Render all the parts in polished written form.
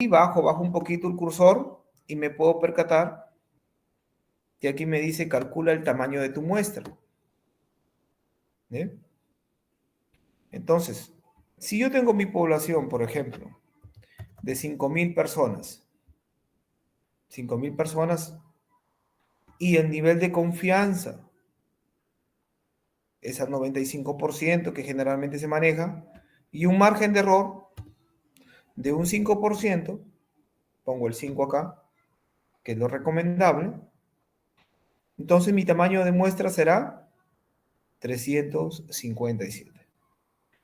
bajo un poquito el cursor y me puedo percatar que aquí me dice calcula el tamaño de tu muestra. ¿Eh? Entonces, si yo tengo mi población, por ejemplo, de 5.000 personas, 5.000 personas, y el nivel de confianza es al 95% que generalmente se maneja, y un margen de error de un 5%, pongo el 5 acá, que es lo recomendable, entonces mi tamaño de muestra será 357.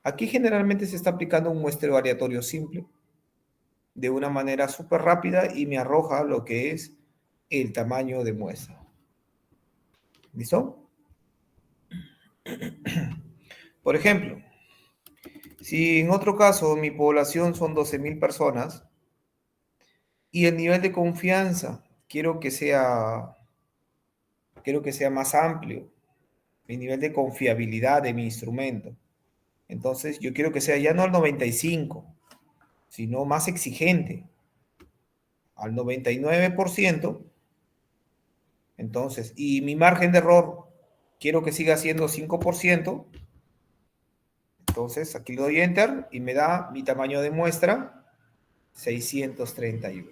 Aquí generalmente se está aplicando un muestreo aleatorio simple de una manera súper rápida y me arroja lo que es el tamaño de muestra. ¿Listo? Por ejemplo, si en otro caso mi población son 12.000 personas y el nivel de confianza quiero que sea más amplio, el nivel de confiabilidad de mi instrumento. Entonces yo quiero que sea ya no al 95, sino más exigente, al 99%. Entonces, y mi margen de error quiero que siga siendo 5%. Entonces, aquí le doy Enter y me da mi tamaño de muestra 631.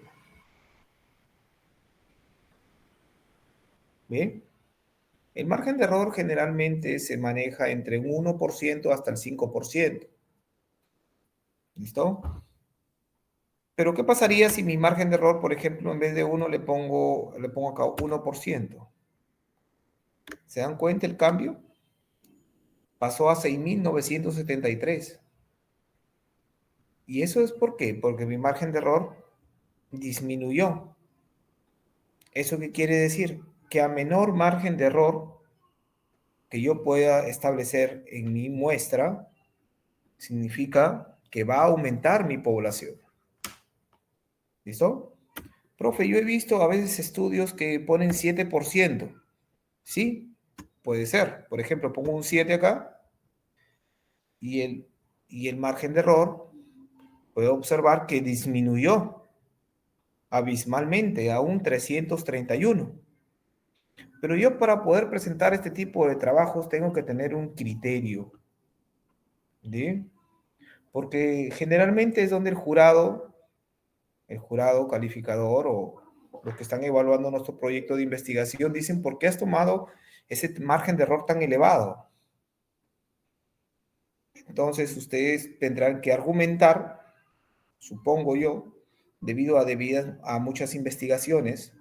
¿Bien? El margen de error generalmente se maneja entre un 1% hasta el 5%. ¿Listo? Pero ¿qué pasaría si mi margen de error, por ejemplo, en vez de 1 le pongo acá 1%? ¿Se dan cuenta el cambio? Pasó a 6.973. ¿Y eso es por qué? Porque mi margen de error disminuyó. ¿Eso qué quiere decir? Que a menor margen de error que yo pueda establecer en mi muestra, significa que va a aumentar mi población. ¿Listo? Profe, yo he visto a veces estudios que ponen 7%. Sí, puede ser. Por ejemplo, pongo un 7 acá y el margen de error, puedo observar que disminuyó abismalmente a un 331. Pero yo para poder presentar este tipo de trabajos tengo que tener un criterio, ¿sí? Porque generalmente es donde el jurado calificador o los que están evaluando nuestro proyecto de investigación dicen, ¿por qué has tomado ese margen de error tan elevado? Entonces ustedes tendrán que argumentar, supongo yo, debido a muchas investigaciones,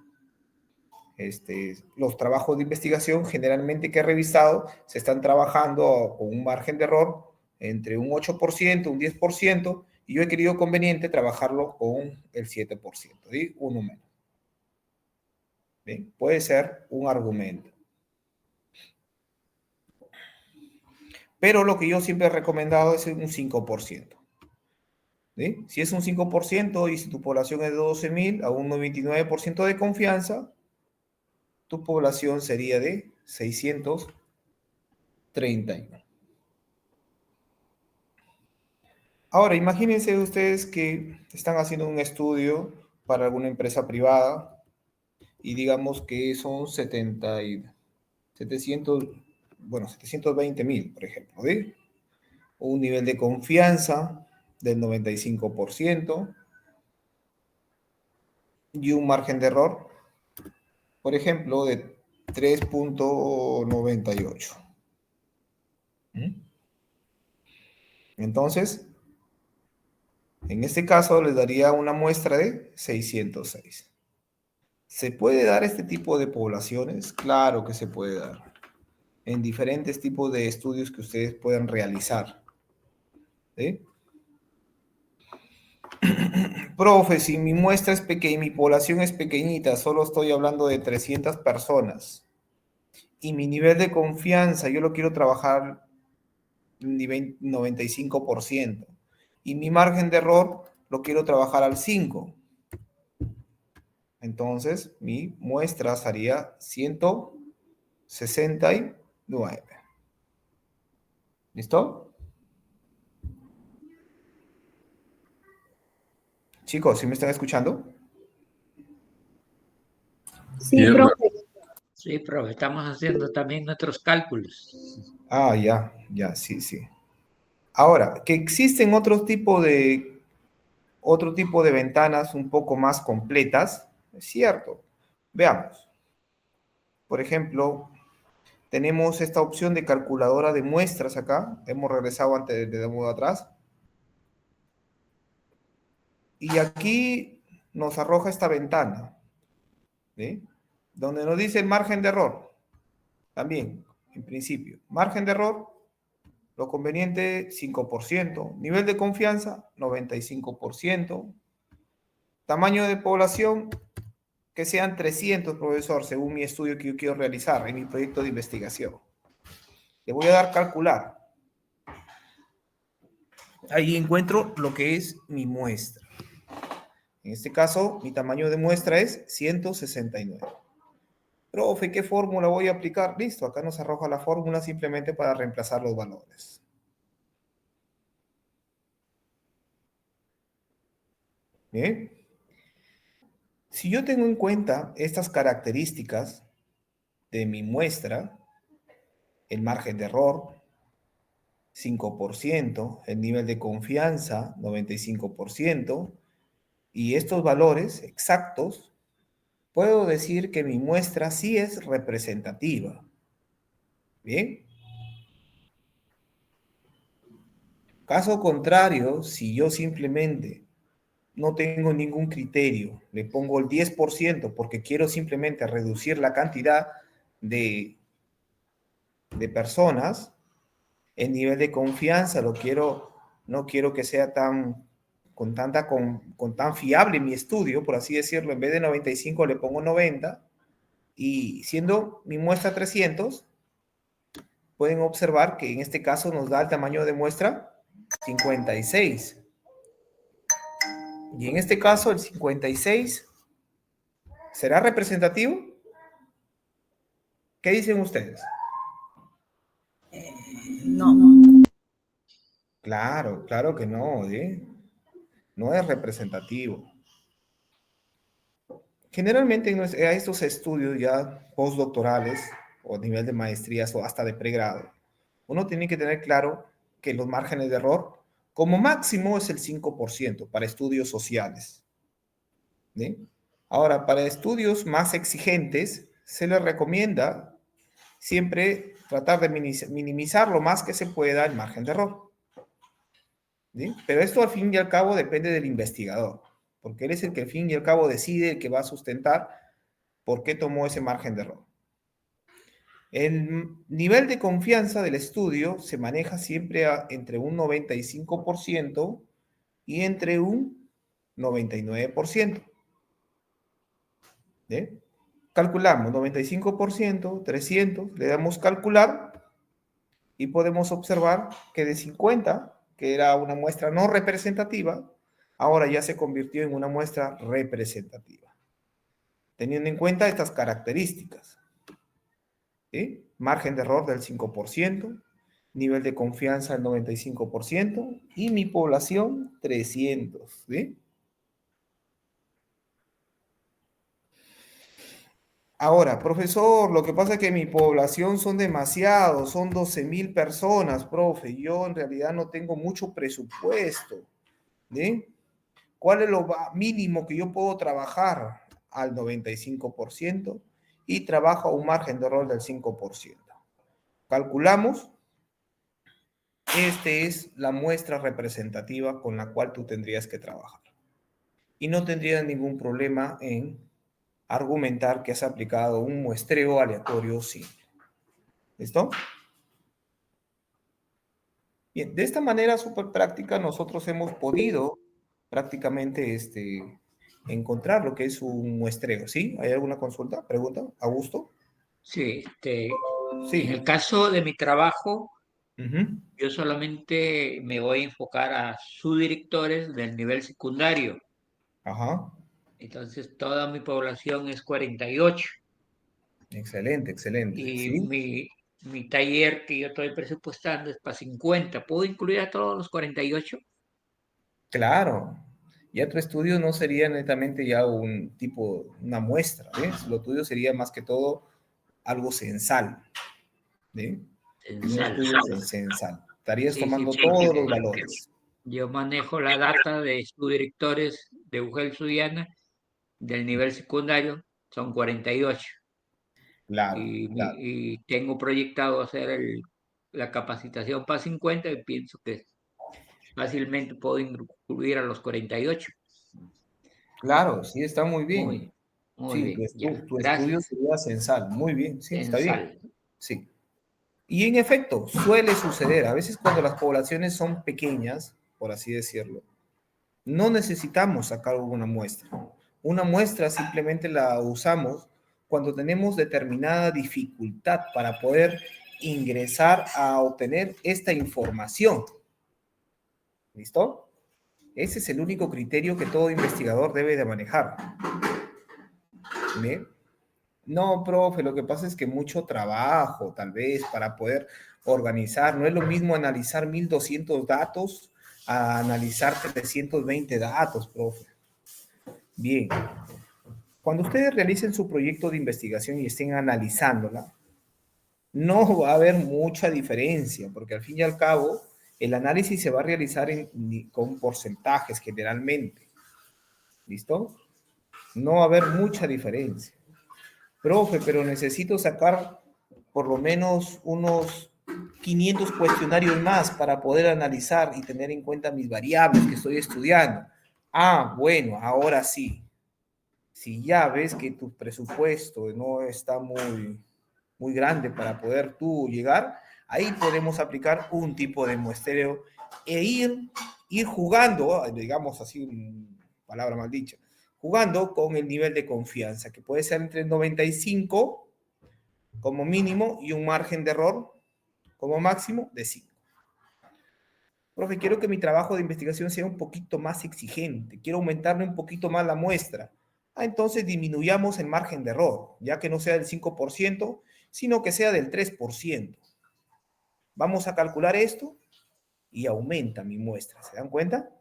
los trabajos de investigación generalmente que he revisado se están trabajando con un margen de error entre un 8%, un 10%, y yo he querido conveniente trabajarlo con el 7%, ¿sí? Uno menos. ¿Bien? Puede ser un argumento. Pero lo que yo siempre he recomendado es un 5%. ¿Sí? Si es un 5% y si tu población es de 12.000 a un 99% de confianza, tu población sería de 631. Ahora, imagínense ustedes que están haciendo un estudio para alguna empresa privada y digamos que son 700, bueno, 720.000, por ejemplo, ¿sí? Un nivel de confianza del 95% y un margen de error, por ejemplo, de 3.98. Entonces, en este caso les daría una muestra de 606. ¿Se puede dar este tipo de poblaciones? Claro que se puede dar. En diferentes tipos de estudios que ustedes puedan realizar. ¿Sí? Profe, si mi muestra es pequeña, mi población es pequeñita, solo estoy hablando de 300 personas, y mi nivel de confianza, yo lo quiero trabajar nivel 95%, y mi margen de error lo quiero trabajar al 5%. Entonces, mi muestra sería 169. ¿Listo? Chicos, ¿sí me están escuchando? Sí, Sí, profe. sí, profe, estamos haciendo también nuestros cálculos. Ah, ya, ya, sí, sí. Ahora, que existen otro tipo de ventanas un poco más completas, es cierto. Veamos. Por ejemplo, tenemos esta opción de calculadora de muestras acá. Hemos regresado antes de nuevo atrás. Y aquí nos arroja esta ventana, ¿sí? Donde nos dice el margen de error. También, en principio, margen de error, lo conveniente 5%, nivel de confianza 95%, tamaño de población que sean 300, profesor, según mi estudio que yo quiero realizar en mi proyecto de investigación. Le voy a dar calcular. Ahí encuentro lo que es mi muestra. En este caso, mi tamaño de muestra es 169. Profe, ¿qué fórmula voy a aplicar? Listo, acá nos arroja la fórmula simplemente para reemplazar los valores. Bien. Si yo tengo en cuenta estas características de mi muestra, el margen de error, 5%, el nivel de confianza, 95%, y estos valores exactos, puedo decir que mi muestra sí es representativa. Bien. Caso contrario, si yo simplemente no tengo ningún criterio, le pongo el 10% porque quiero simplemente reducir la cantidad de, de personas, el nivel de confianza no quiero que sea con tan fiable mi estudio, por así decirlo, en vez de 95 le pongo 90, y siendo mi muestra 300, pueden observar que en este caso nos da el tamaño de muestra 56. Y en este caso el 56, ¿será representativo? ¿Qué dicen ustedes? No. Claro, claro que no, ¿eh? No es representativo. Generalmente a estos estudios ya postdoctorales o a nivel de maestrías o hasta de pregrado, uno tiene que tener claro que los márgenes de error como máximo es el 5% para estudios sociales. ¿Sí? Ahora, para estudios más exigentes, se les recomienda siempre tratar de minimizar lo más que se pueda el margen de error. ¿Sí? Pero esto al fin y al cabo depende del investigador, porque él es el que al fin y al cabo decide, el que va a sustentar por qué tomó ese margen de error. El nivel de confianza del estudio se maneja siempre entre un 95% y entre un 99%. ¿Sí? Calculamos 95%, 300, le damos calcular y podemos observar que de 50, que era una muestra no representativa, ahora ya se convirtió en una muestra representativa, teniendo en cuenta estas características. ¿Sí? Margen de error del 5%, nivel de confianza del 95% y mi población 300. ¿Sí? Ahora, profesor, lo que pasa es que mi población son demasiados, son 12.000 personas, profe. Yo en realidad no tengo mucho presupuesto. ¿Sí? ¿Cuál es lo mínimo que yo puedo trabajar? Al 95% y trabajo a un margen de error del 5%. Calculamos. Esta es la muestra representativa con la cual tú tendrías que trabajar. Y no tendrías ningún problema en argumentar que has aplicado un muestreo aleatorio simple. ¿Listo? Bien, de esta manera súper práctica nosotros hemos podido prácticamente encontrar lo que es un muestreo. ¿Sí? ¿Hay alguna consulta? ¿Pregunta? ¿Augusto? Sí, en Sí. el caso de mi trabajo, Ujú. yo solamente me voy a enfocar a subdirectores del nivel secundario. Ajá. Entonces, toda mi población es 48. Excelente, excelente. Y ¿Sí? mi taller que yo estoy presupuestando es para 50. ¿Puedo incluir a todos los 48? Claro. Ya tu estudio no sería netamente ya un tipo, una muestra, ¿ves? Lo tuyo sería más que todo algo censal, ¿sí? Un Censal. estudio censal. Estarías Sí, sí, tomando todos los porque valores. yo manejo la data de subdirectores de UGEL Suyana del nivel secundario, son 48. Claro, Y, claro. y tengo proyectado hacer la capacitación para 50 y pienso que fácilmente puedo incluir a los 48. Claro, sí, está muy bien. Muy, muy Sí, bien, ya. tu estudio Gracias. sería censal. Muy bien, sí, está bien. Censal. Sí. Y en efecto, suele suceder. A veces cuando las poblaciones son pequeñas, por así decirlo, no necesitamos sacar una muestra. Una muestra simplemente la usamos cuando tenemos determinada dificultad para poder ingresar a obtener esta información. ¿Listo? Ese es el único criterio que todo investigador debe de manejar. ¿Bien? No, profe, lo que pasa es que mucho trabajo, tal vez, para poder organizar. No es lo mismo analizar 1200 datos a analizar 720 datos, profe. Bien, cuando ustedes realicen su proyecto de investigación y estén analizándola, no va a haber mucha diferencia, porque al fin y al cabo, el análisis se va a realizar con porcentajes generalmente. ¿Listo? No va a haber mucha diferencia. Profe, pero necesito sacar por lo menos unos 500 cuestionarios más para poder analizar y tener en cuenta mis variables que estoy estudiando. Ah, bueno, ahora sí. Si ya ves que tu presupuesto no está muy grande para poder tú llegar, ahí podemos aplicar un tipo de muestreo e ir jugando, digamos así, palabra mal dicha, jugando con el nivel de confianza, que puede ser entre 95 como mínimo y un margen de error como máximo de 5. Profe, quiero que mi trabajo de investigación sea un poquito más exigente, quiero aumentarle un poquito más la muestra. Ah, entonces disminuyamos el margen de error, ya que no sea del 5%, sino que sea del 3%. Vamos a calcular esto y aumenta mi muestra. ¿Se dan cuenta?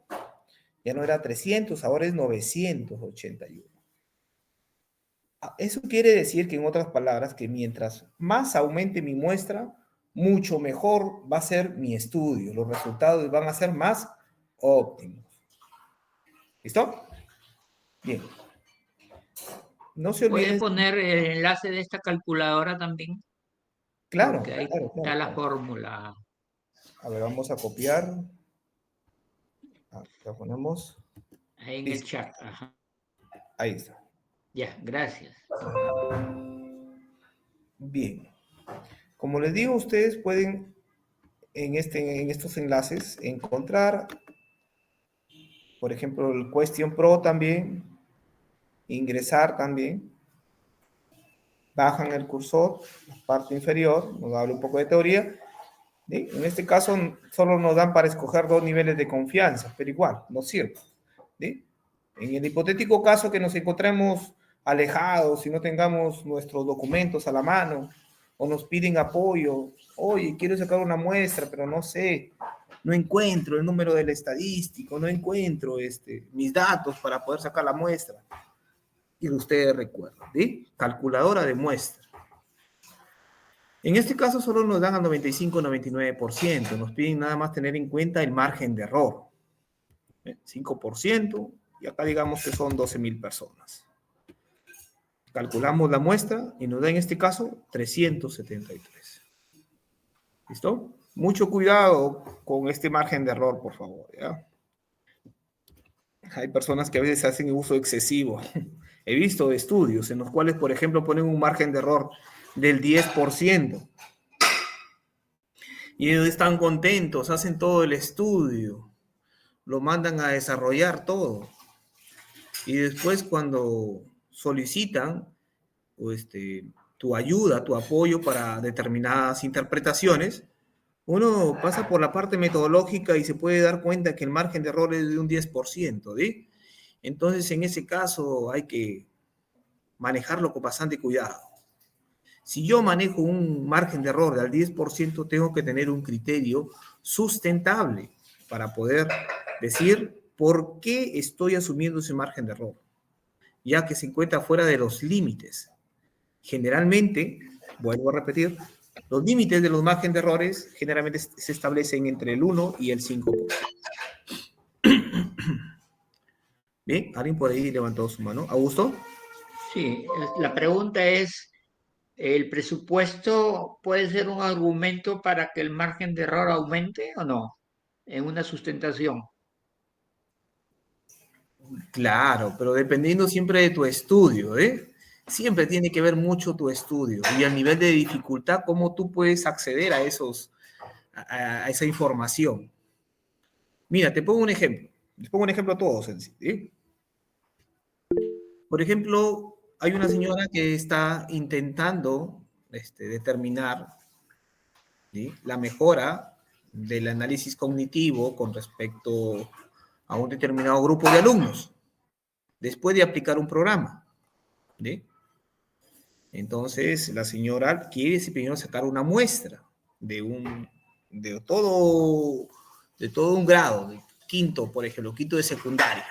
Ya no era 300, ahora es 981. Eso quiere decir que, en otras palabras, que mientras más aumente mi muestra, mucho mejor va a ser mi estudio. Los resultados van a ser más óptimos. ¿Listo? Bien. No se ¿Puedes olviden. poner el enlace de esta calculadora también? Claro, Porque ahí claro, está claro, la claro. fórmula. A ver, vamos a copiar. La ponemos. Ahí en el Listo. chat. Ajá. Ahí está. Ya, gracias. Bien. Como les digo, ustedes pueden en estos enlaces encontrar, por ejemplo, el Question Pro también, ingresar también, bajan el cursor, la parte inferior, nos habla un poco de teoría. ¿Sí? En este caso solo nos dan para escoger 2 niveles de confianza, pero igual, nos sirve. ¿Sí? En el hipotético caso que nos encontremos alejados y no tengamos nuestros documentos a la mano, o nos piden apoyo, oye, quiero sacar una muestra, pero no sé, no encuentro el número del estadístico, no encuentro mis datos para poder sacar la muestra. Y ustedes recuerdan, ¿sí? Calculadora de muestra. En este caso solo nos dan al 95-99%, nos piden nada más tener en cuenta el margen de error. 5%, y acá digamos que son 12,000 personas. Calculamos la muestra y nos da en este caso 373. ¿Listo? Mucho cuidado con este margen de error, por favor. ¿Ya? Hay personas que a veces hacen uso excesivo. He visto estudios en los cuales, por ejemplo, ponen un margen de error del 10%. Y ellos están contentos, hacen todo el estudio, lo mandan a desarrollar todo. Y después cuando solicitan o tu ayuda, tu apoyo para determinadas interpretaciones, uno pasa por la parte metodológica y se puede dar cuenta que el margen de error es de un 10%, ¿sí? Entonces, en ese caso hay que manejarlo con bastante cuidado. Si yo manejo un margen de error del 10%, tengo que tener un criterio sustentable para poder decir ¿Por qué estoy asumiendo ese margen de error? Ya que se encuentra fuera de los límites. Generalmente, vuelvo a repetir, los límites de los márgenes de errores generalmente se establecen entre el 1 y el 5%. Bien, alguien por ahí levantó su mano. ¿Augusto? Sí, la pregunta es, ¿el presupuesto puede ser un argumento para que el margen de error aumente o no en una sustentación? Claro, pero dependiendo siempre de tu estudio, ¿eh? Siempre tiene que ver mucho tu estudio y el nivel de dificultad, cómo tú puedes acceder a a esa información. Mira, te pongo un ejemplo. Les pongo un ejemplo a todos, ¿sí? Por ejemplo, hay una señora que está intentando determinar, ¿sí?, la mejora del análisis cognitivo con respecto a un determinado grupo de alumnos, después de aplicar un programa, ¿sí? Entonces, la señora quiere primero sacar una muestra de de todo, de todo un grado, de quinto, por ejemplo, quinto de secundaria.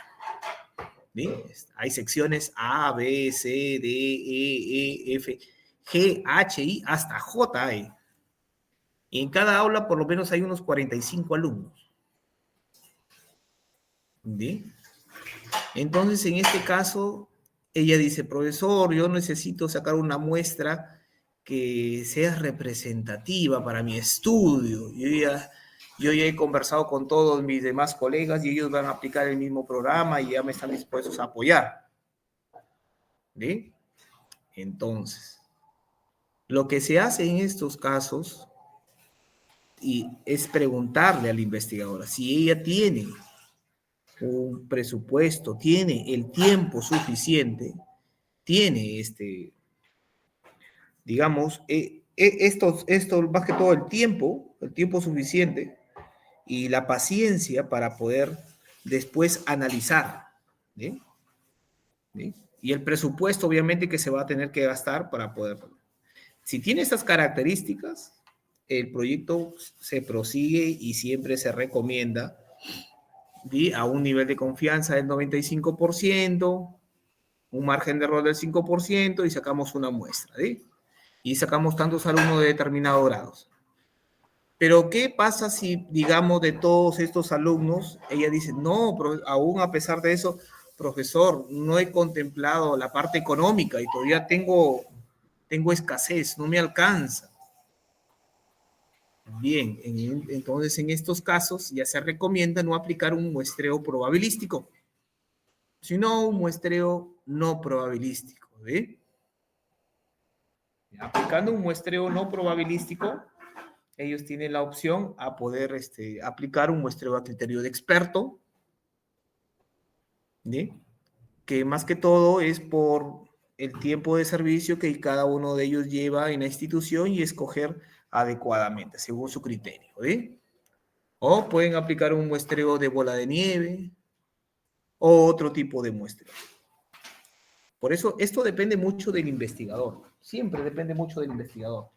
¿Sí? Hay secciones A, B, C, D, E, F, G, H, I, hasta J hay. Y en cada aula por lo menos hay unos 45 alumnos. ¿Sí? Entonces, en este caso, ella dice, profesor, yo necesito sacar una muestra que sea representativa para mi estudio. Yo ya he conversado con todos mis demás colegas y ellos van a aplicar el mismo programa y ya me están dispuestos a apoyar. ¿Sí? Entonces, lo que se hace en estos casos es preguntarle a la investigadora si ella tiene un presupuesto, tiene el tiempo suficiente, tiene digamos, esto más que todo el tiempo suficiente y la paciencia para poder después analizar, ¿sí? ¿Sí? Y el presupuesto obviamente que se va a tener que gastar para poder. Si tiene estas características, el proyecto se prosigue y siempre se recomienda, ¿sí?, a un nivel de confianza del 95%, un margen de error del 5% y sacamos una muestra, ¿sí? Y sacamos tantos alumnos de determinados grados. Pero, ¿qué pasa si, digamos, de todos estos alumnos, ella dice, no, aún a pesar de eso, profesor, no he contemplado la parte económica y todavía tengo escasez, no me alcanza? Bien, entonces en estos casos ya se recomienda no aplicar un muestreo probabilístico, sino un muestreo no probabilístico. ¿Sí? Aplicando un muestreo no probabilístico, ellos tienen la opción a poder aplicar un muestreo a criterio de experto, ¿sí?, que más que todo es por el tiempo de servicio que cada uno de ellos lleva en la institución y escoger adecuadamente, según su criterio. ¿Sí? O pueden aplicar un muestreo de bola de nieve o otro tipo de muestreo. Por eso, esto depende mucho del investigador. Siempre depende mucho del investigador.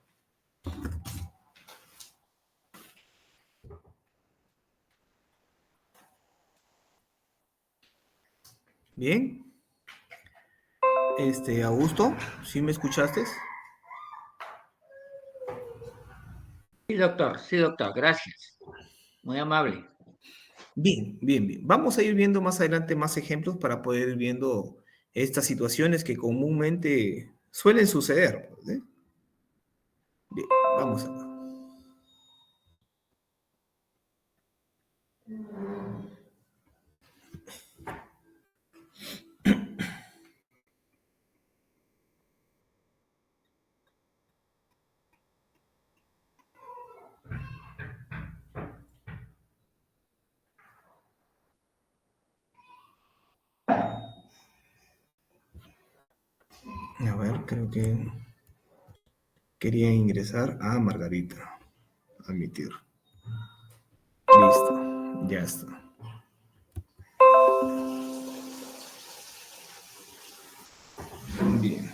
Bien. Augusto, ¿sí me escuchaste? Sí, doctor, gracias. Muy amable. Bien, bien, bien. Vamos a ir viendo más adelante más ejemplos para poder ir viendo estas situaciones que comúnmente suelen suceder. ¿Sí? Bien, vamos a. A ver, creo que quería ingresar a Margarita. Admitir. Listo, ya está. Bien.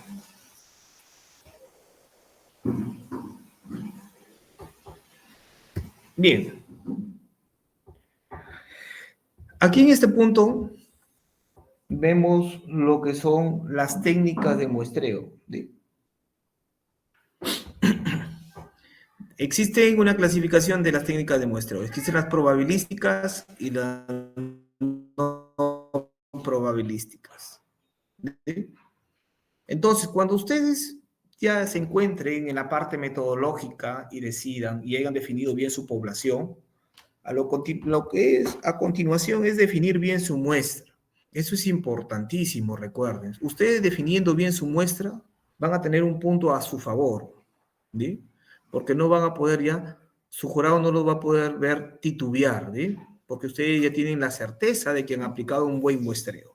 Bien. Aquí en este punto vemos lo que son las técnicas de muestreo. ¿Sí? Existe una clasificación de las técnicas de muestreo. Existen las probabilísticas y las no probabilísticas. ¿Sí? Entonces, cuando ustedes ya se encuentren en la parte metodológica y decidan y hayan definido bien su población, lo que es a continuación es definir bien su muestra. Eso es importantísimo, recuerden. Ustedes definiendo bien su muestra van a tener un punto a su favor, ¿sí? Porque no van a poder ya, su jurado no los va a poder ver titubear, ¿sí? Porque ustedes ya tienen la certeza de que han aplicado un buen muestreo.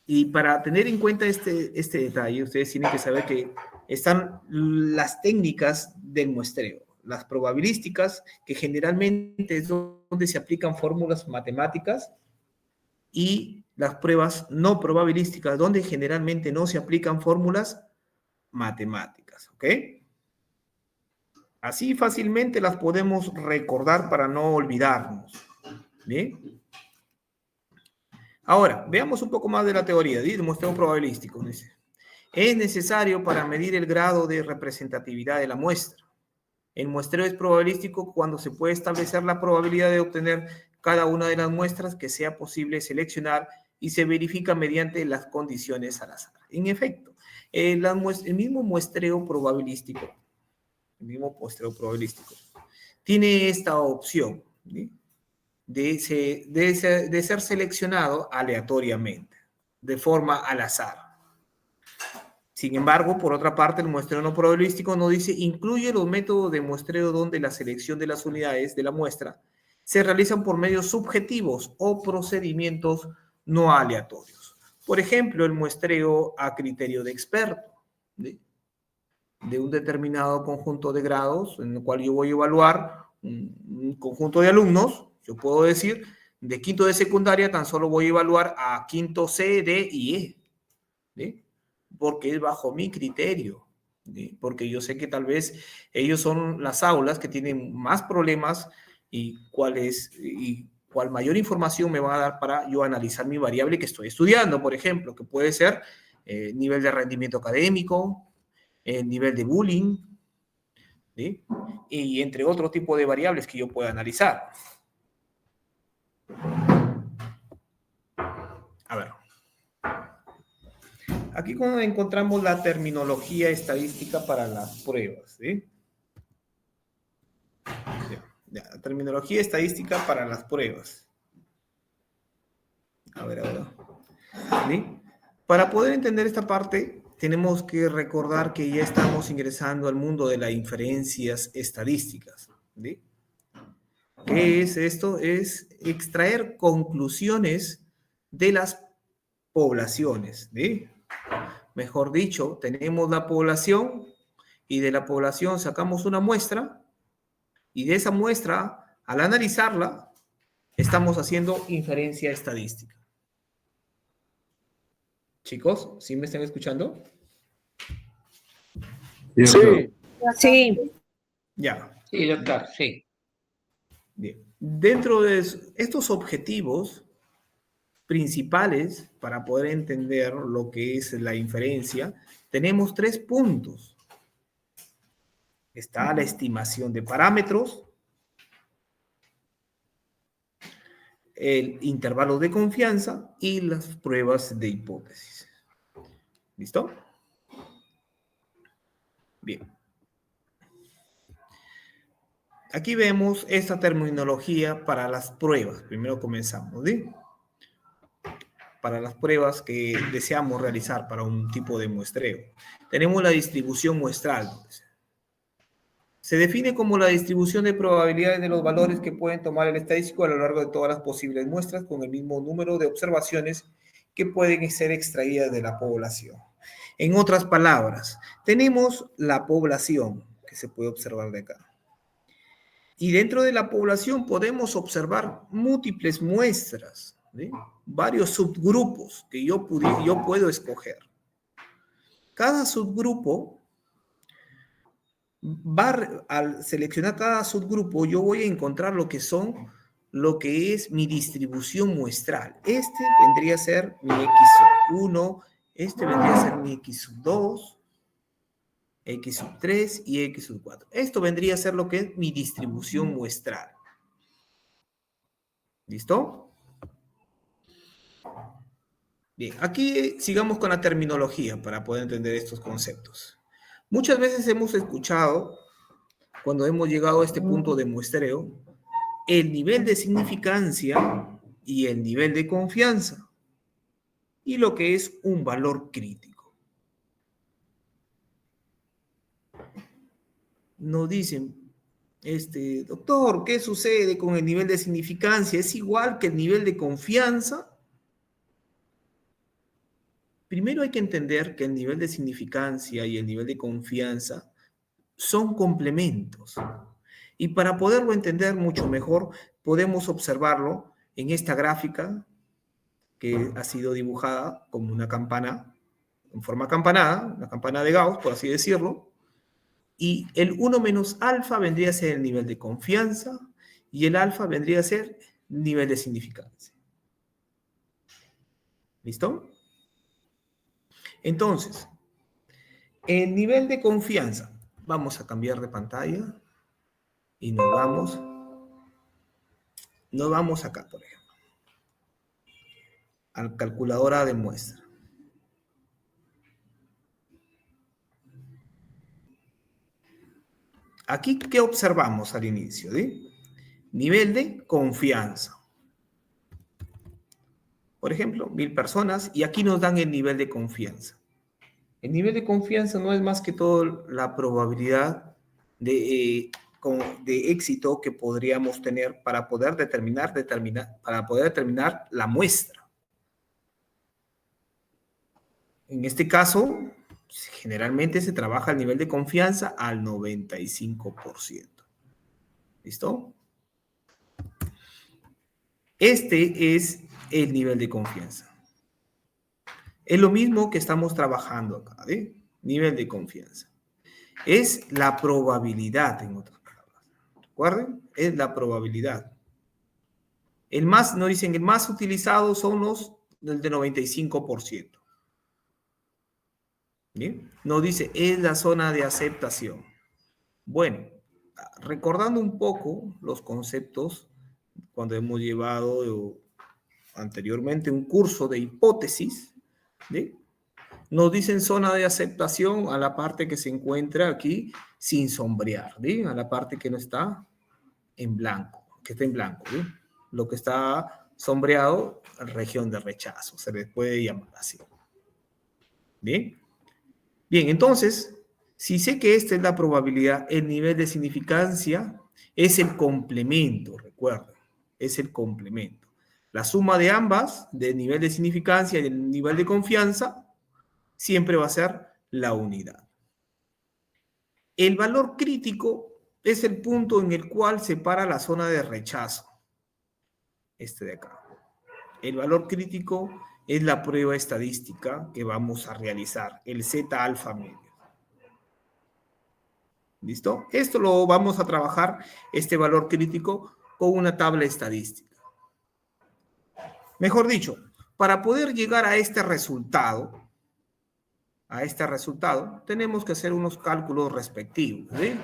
Y para tener en cuenta este detalle, ustedes tienen que saber que están las técnicas del muestreo, las probabilísticas, que generalmente es donde se aplican fórmulas matemáticas, y las pruebas no probabilísticas, donde generalmente no se aplican fórmulas matemáticas, ¿ok? Así fácilmente las podemos recordar para no olvidarnos, ¿bien? Ahora, veamos un poco más de la teoría, ¿sí? Muestreo probabilístico, dice. Es necesario para medir el grado de representatividad de la muestra. El muestreo es probabilístico cuando se puede establecer la probabilidad de obtener cada una de las muestras que sea posible seleccionar y se verifica mediante las condiciones al azar. En efecto, el mismo muestreo probabilístico, tiene esta opción, ¿sí? de ser seleccionado aleatoriamente, de forma al azar. Sin embargo, por otra parte, el muestreo no probabilístico no dice incluye los métodos de muestreo donde la selección de las unidades de la muestra se realizan por medios subjetivos o procedimientos no aleatorios. Por ejemplo, el muestreo a criterio de experto, ¿sí? De un determinado conjunto de grados en el cual yo voy a evaluar un conjunto de alumnos. Yo puedo decir, de quinto de secundaria tan solo voy a evaluar a quinto C, D y E, ¿sí? Porque es bajo mi criterio, ¿sí? Porque yo sé que tal vez ellos son las aulas que tienen más problemas y cuál mayor información me van a dar para yo analizar mi variable que estoy estudiando, por ejemplo, que puede ser nivel de rendimiento académico, nivel de bullying, ¿sí? Y entre otro tipo de variables que yo pueda analizar. A ver. Aquí encontramos la terminología estadística para las pruebas, ¿sí? La terminología estadística para las pruebas. A ver. ¿Sí? Para poder entender esta parte, tenemos que recordar que ya estamos ingresando al mundo de las inferencias estadísticas, ¿sí? ¿Qué es esto? Es extraer conclusiones de las poblaciones, ¿sí? Mejor dicho, tenemos la población y de la población sacamos una muestra y de esa muestra, al analizarla, estamos haciendo inferencia estadística. Chicos, ¿sí me están escuchando? Sí. Sí. Ya. Sí, doctor, sí. Bien. Dentro de estos objetivos principales para poder entender lo que es la inferencia, tenemos 3 puntos. Está la estimación de parámetros, el intervalo de confianza y las pruebas de hipótesis. ¿Listo? Bien. Aquí vemos esta terminología para las pruebas. Primero comenzamos, ¿sí? Para las pruebas que deseamos realizar para un tipo de muestreo. Tenemos la distribución muestral. Se define como la distribución de probabilidades de los valores que pueden tomar el estadístico a lo largo de todas las posibles muestras con el mismo número de observaciones que pueden ser extraídas de la población. En otras palabras, tenemos la población que se puede observar de acá. Y dentro de la población podemos observar múltiples muestras, ¿sí? Varios subgrupos que yo puedo escoger. Cada subgrupo al seleccionar cada subgrupo, yo voy a encontrar lo que son lo que es mi distribución muestral. Este vendría a ser mi x1, este vendría a ser mi x2, x3 y x4. Esto vendría a ser lo que es mi distribución muestral. ¿Listo? Bien, aquí sigamos con la terminología para poder entender estos conceptos. Muchas veces hemos escuchado, cuando hemos llegado a este punto de muestreo, el nivel de significancia y el nivel de confianza, y lo que es un valor crítico. Nos dicen, doctor, ¿qué sucede con el nivel de significancia? ¿Es igual que el nivel de confianza? Primero hay que entender que el nivel de significancia y el nivel de confianza son complementos. Y para poderlo entender mucho mejor, podemos observarlo en esta gráfica que ha sido dibujada como una campana, en forma campanada, una campana de Gauss, por así decirlo, y el 1 menos alfa vendría a ser el nivel de confianza y el alfa vendría a ser nivel de significancia. ¿Listo? Entonces, el nivel de confianza, vamos a cambiar de pantalla y nos vamos acá, por ejemplo, a la calculadora de muestra. Aquí, ¿qué observamos al inicio? ¿Sí? Nivel de confianza. Por ejemplo, 1000 personas, y aquí nos dan el nivel de confianza. El nivel de confianza no es más que todo la probabilidad de éxito que podríamos tener para poder determinar la muestra. En este caso, generalmente se trabaja el nivel de confianza al 95%. ¿Listo? Este es el nivel de confianza. Es lo mismo que estamos trabajando acá, ¿eh? Nivel de confianza. Es la probabilidad, en otras palabras. ¿Recuerden? Es la probabilidad. Nos dicen, el más utilizado son los del de 95%. ¿Bien? Nos dice, es la zona de aceptación. Bueno, recordando un poco los conceptos, cuando hemos llevado anteriormente un curso de hipótesis, ¿sí? Nos dicen zona de aceptación a la parte que se encuentra aquí sin sombrear, ¿sí? A la parte que no está en blanco, que está en blanco, ¿sí? Lo que está sombreado, región de rechazo, se les puede llamar así. ¿Bien? Bien, entonces, si sé que esta es la probabilidad, el nivel de significancia es el complemento, recuerden, es el complemento. La suma de ambas, del nivel de significancia y el nivel de confianza, siempre va a ser la unidad. El valor crítico es el punto en el cual se para la zona de rechazo. Este de acá. El valor crítico es la prueba estadística que vamos a realizar, el Z alfa medio. ¿Listo? Esto lo vamos a trabajar, este valor crítico, con una tabla estadística. Mejor dicho, para poder llegar a este resultado, tenemos que hacer unos cálculos respectivos, ¿sí?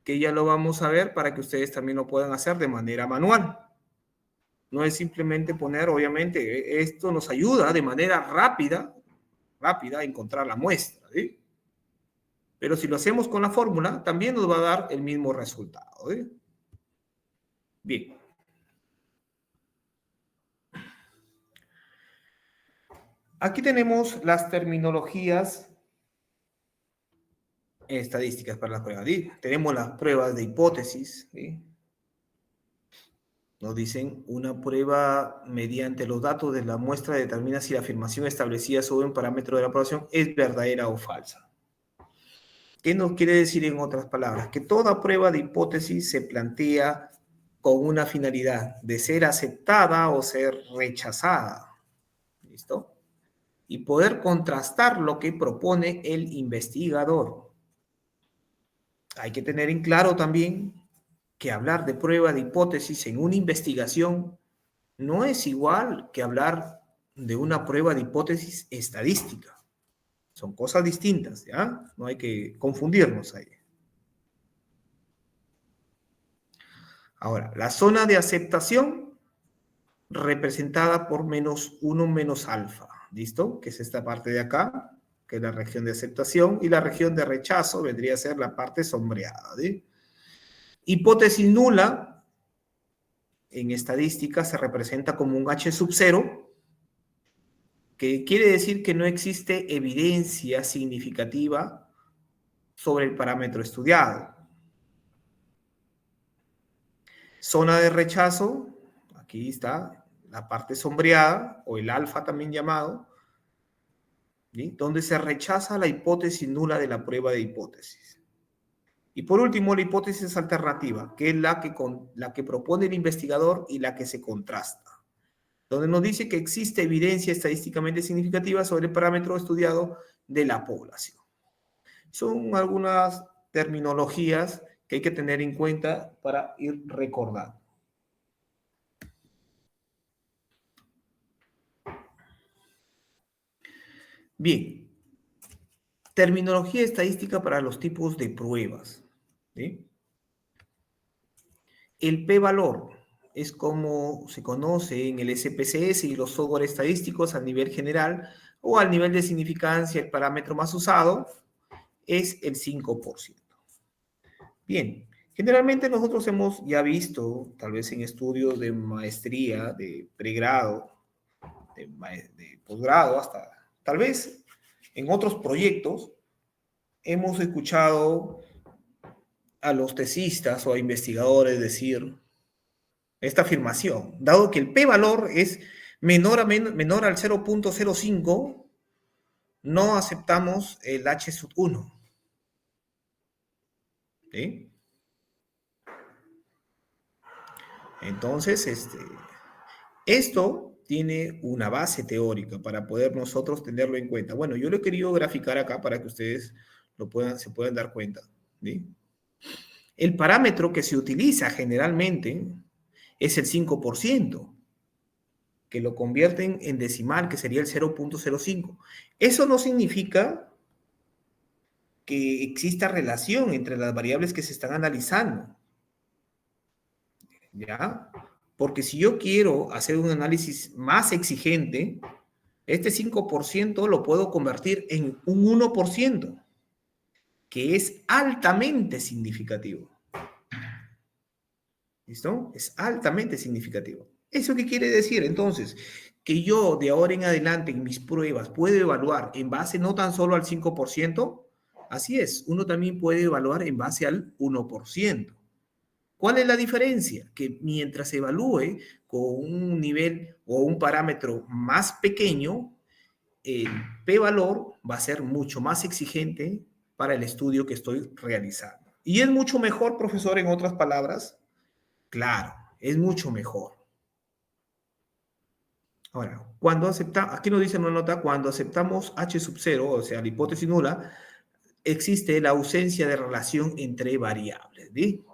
Que ya lo vamos a ver para que ustedes también lo puedan hacer de manera manual. No es simplemente poner, obviamente, esto nos ayuda de manera rápida a encontrar la muestra, ¿sí? Pero si lo hacemos con la fórmula, también nos va a dar el mismo resultado, ¿sí? Bien. Aquí tenemos las terminologías estadísticas para la prueba. ¿Sí? Tenemos las pruebas de hipótesis, ¿sí? Nos dicen, una prueba mediante los datos de la muestra determina si la afirmación establecida sobre un parámetro de la población es verdadera o falsa. ¿Qué nos quiere decir en otras palabras? Que toda prueba de hipótesis se plantea con una finalidad de ser aceptada o ser rechazada. ¿Listo? Y poder contrastar lo que propone el investigador. Hay que tener en claro también que hablar de prueba de hipótesis en una investigación no es igual que hablar de una prueba de hipótesis estadística. Son cosas distintas, ¿ya? No hay que confundirnos ahí. Ahora, la zona de aceptación representada por -1 menos alfa, ¿listo? Que es esta parte de acá, que es la región de aceptación, y la región de rechazo vendría a ser la parte sombreada, ¿sí? Hipótesis nula, en estadística, se representa como un H sub 0, que quiere decir que no existe evidencia significativa sobre el parámetro estudiado. Zona de rechazo, aquí está la parte sombreada, o el alfa también llamado, ¿sí? Donde se rechaza la hipótesis nula de la prueba de hipótesis. Y por último, la hipótesis alternativa, que es la que propone el investigador y la que se contrasta, donde nos dice que existe evidencia estadísticamente significativa sobre el parámetro estudiado de la población. Son algunas terminologías que hay que tener en cuenta para ir recordando. Bien, terminología estadística para los tipos de pruebas, ¿sí? El p-valor es como se conoce en el SPSS y los software estadísticos a nivel general o al nivel de significancia. El parámetro más usado es el 5%. Bien, generalmente nosotros hemos ya visto, tal vez en estudios de maestría, de pregrado, de posgrado, hasta tal vez en otros proyectos, hemos escuchado a los tesistas o a investigadores decir esta afirmación: dado que el p-valor es menor al 0.05, no aceptamos el H sub 1. ¿Sí? Entonces, esto tiene una base teórica para poder nosotros tenerlo en cuenta. Bueno, yo lo he querido graficar acá para que ustedes se puedan dar cuenta, ¿sí? El parámetro que se utiliza generalmente es el 5%, que lo convierten en decimal, que sería el 0.05. Eso no significa que exista relación entre las variables que se están analizando, ¿ya? Porque si yo quiero hacer un análisis más exigente, este 5% lo puedo convertir en un 1%, que es altamente significativo. ¿Listo? Es altamente significativo. ¿Eso qué quiere decir? Entonces, que yo de ahora en adelante en mis pruebas puedo evaluar en base no tan solo al 5%, así es, uno también puede evaluar en base al 1%. ¿Cuál es la diferencia? Que mientras evalúe con un nivel o un parámetro más pequeño, el p-valor va a ser mucho más exigente para el estudio que estoy realizando. ¿Y es mucho mejor, profesor, en otras palabras? Claro, es mucho mejor. Ahora, cuando aceptamos, aquí nos dice en una nota, cuando aceptamos H sub 0, o sea, la hipótesis nula, existe la ausencia de relación entre variables, ¿sí?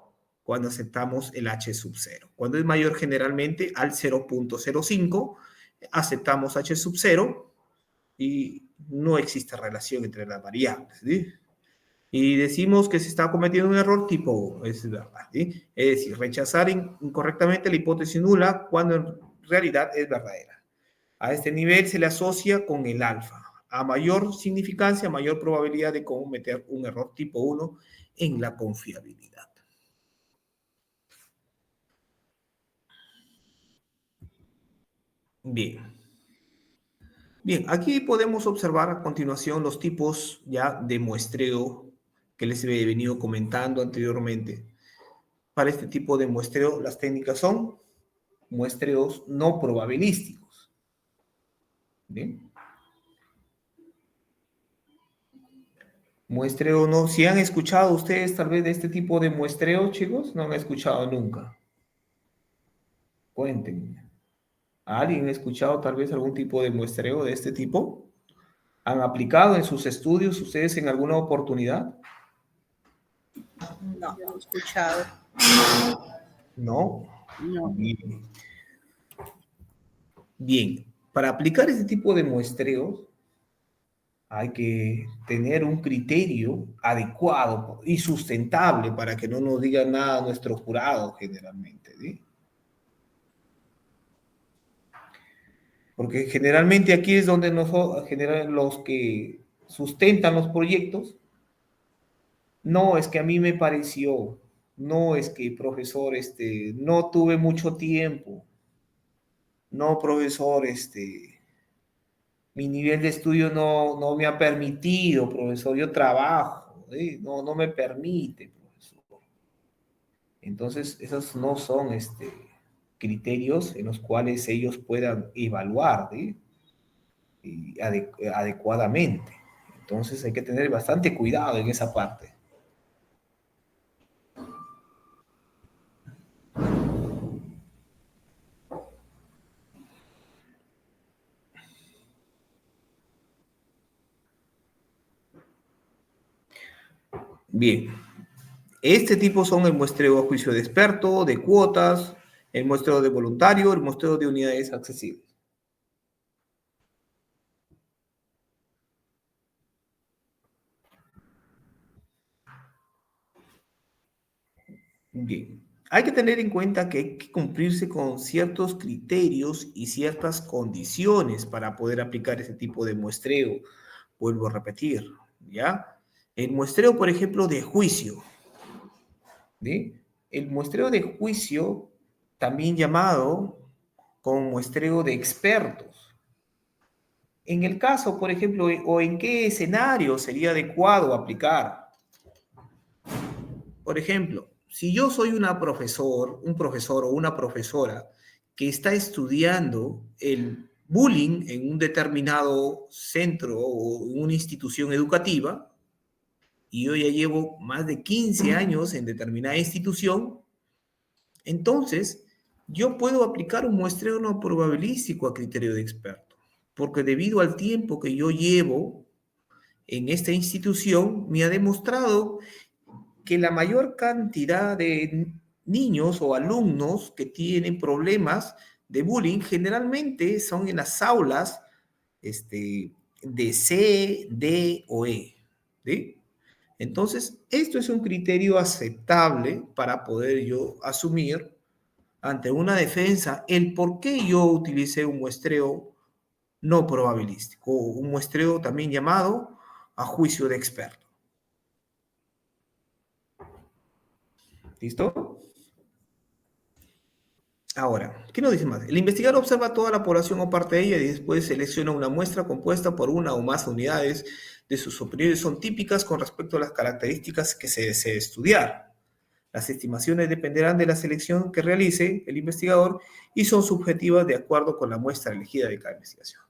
Cuando aceptamos el H sub 0. Cuando es mayor generalmente al 0.05, aceptamos H sub 0 y no existe relación entre las variables, ¿sí? Y decimos que se está cometiendo un error tipo 1, es verdad, ¿sí? Es decir, rechazar incorrectamente la hipótesis nula cuando en realidad es verdadera. A este nivel se le asocia con el alfa. A mayor significancia, mayor probabilidad de cometer un error tipo 1 en la confiabilidad. Bien. Bien, aquí podemos observar a continuación los tipos ya de muestreo que les he venido comentando anteriormente. Para este tipo de muestreo, las técnicas son muestreos no probabilísticos. ¿Bien? Muestreo no. Si han escuchado ustedes tal vez de este tipo de muestreo, chicos, no han escuchado nunca. Cuéntenme. ¿Alguien ha escuchado tal vez algún tipo de muestreo de este tipo? ¿Han aplicado en sus estudios ustedes en alguna oportunidad? No, no he escuchado. ¿No? No. Bien. Bien. Para aplicar este tipo de muestreos, hay que tener un criterio adecuado y sustentable para que no nos diga nada nuestro jurado generalmente, ¿sí? Porque generalmente aquí es donde los que sustentan los proyectos, no, es que a mí me pareció, no, es que profesor, no tuve mucho tiempo, no, profesor, mi nivel de estudio no me ha permitido, profesor, yo trabajo, ¿sí? No me permite, profesor. Entonces, esos no son criterios en los cuales ellos puedan evaluar, ¿sí? Y adecuadamente. Entonces, hay que tener bastante cuidado en esa parte. Bien, este tipo son el muestreo a juicio de experto, de cuotas, el muestreo de voluntario, el muestreo de unidades accesibles. Bien, hay que tener en cuenta que hay que cumplirse con ciertos criterios y ciertas condiciones para poder aplicar ese tipo de muestreo. Vuelvo a repetir, ¿ya? El muestreo, por ejemplo, de juicio, ¿sí? El muestreo de juicio, también llamado como muestreo de expertos. En el caso, por ejemplo, o en qué escenario sería adecuado aplicar. Por ejemplo, si yo soy un profesor o una profesora que está estudiando el bullying en un determinado centro o en una institución educativa, y yo ya llevo más de 15 años en determinada institución, entonces yo puedo aplicar un muestreo no probabilístico a criterio de experto, porque debido al tiempo que yo llevo en esta institución, me ha demostrado que la mayor cantidad de niños o alumnos que tienen problemas de bullying generalmente son en las aulas de C, D o E. ¿Sí? Entonces, esto es un criterio aceptable para poder yo asumir ante una defensa el por qué yo utilicé un muestreo no probabilístico, o un muestreo también llamado a juicio de experto. ¿Listo? Ahora, ¿qué nos dice más? El investigador observa toda la población o parte de ella y después selecciona una muestra compuesta por una o más unidades de sus superiores. Son típicas con respecto a las características que se desee estudiar. Las estimaciones dependerán de la selección que realice el investigador y son subjetivas de acuerdo con la muestra elegida de cada investigación.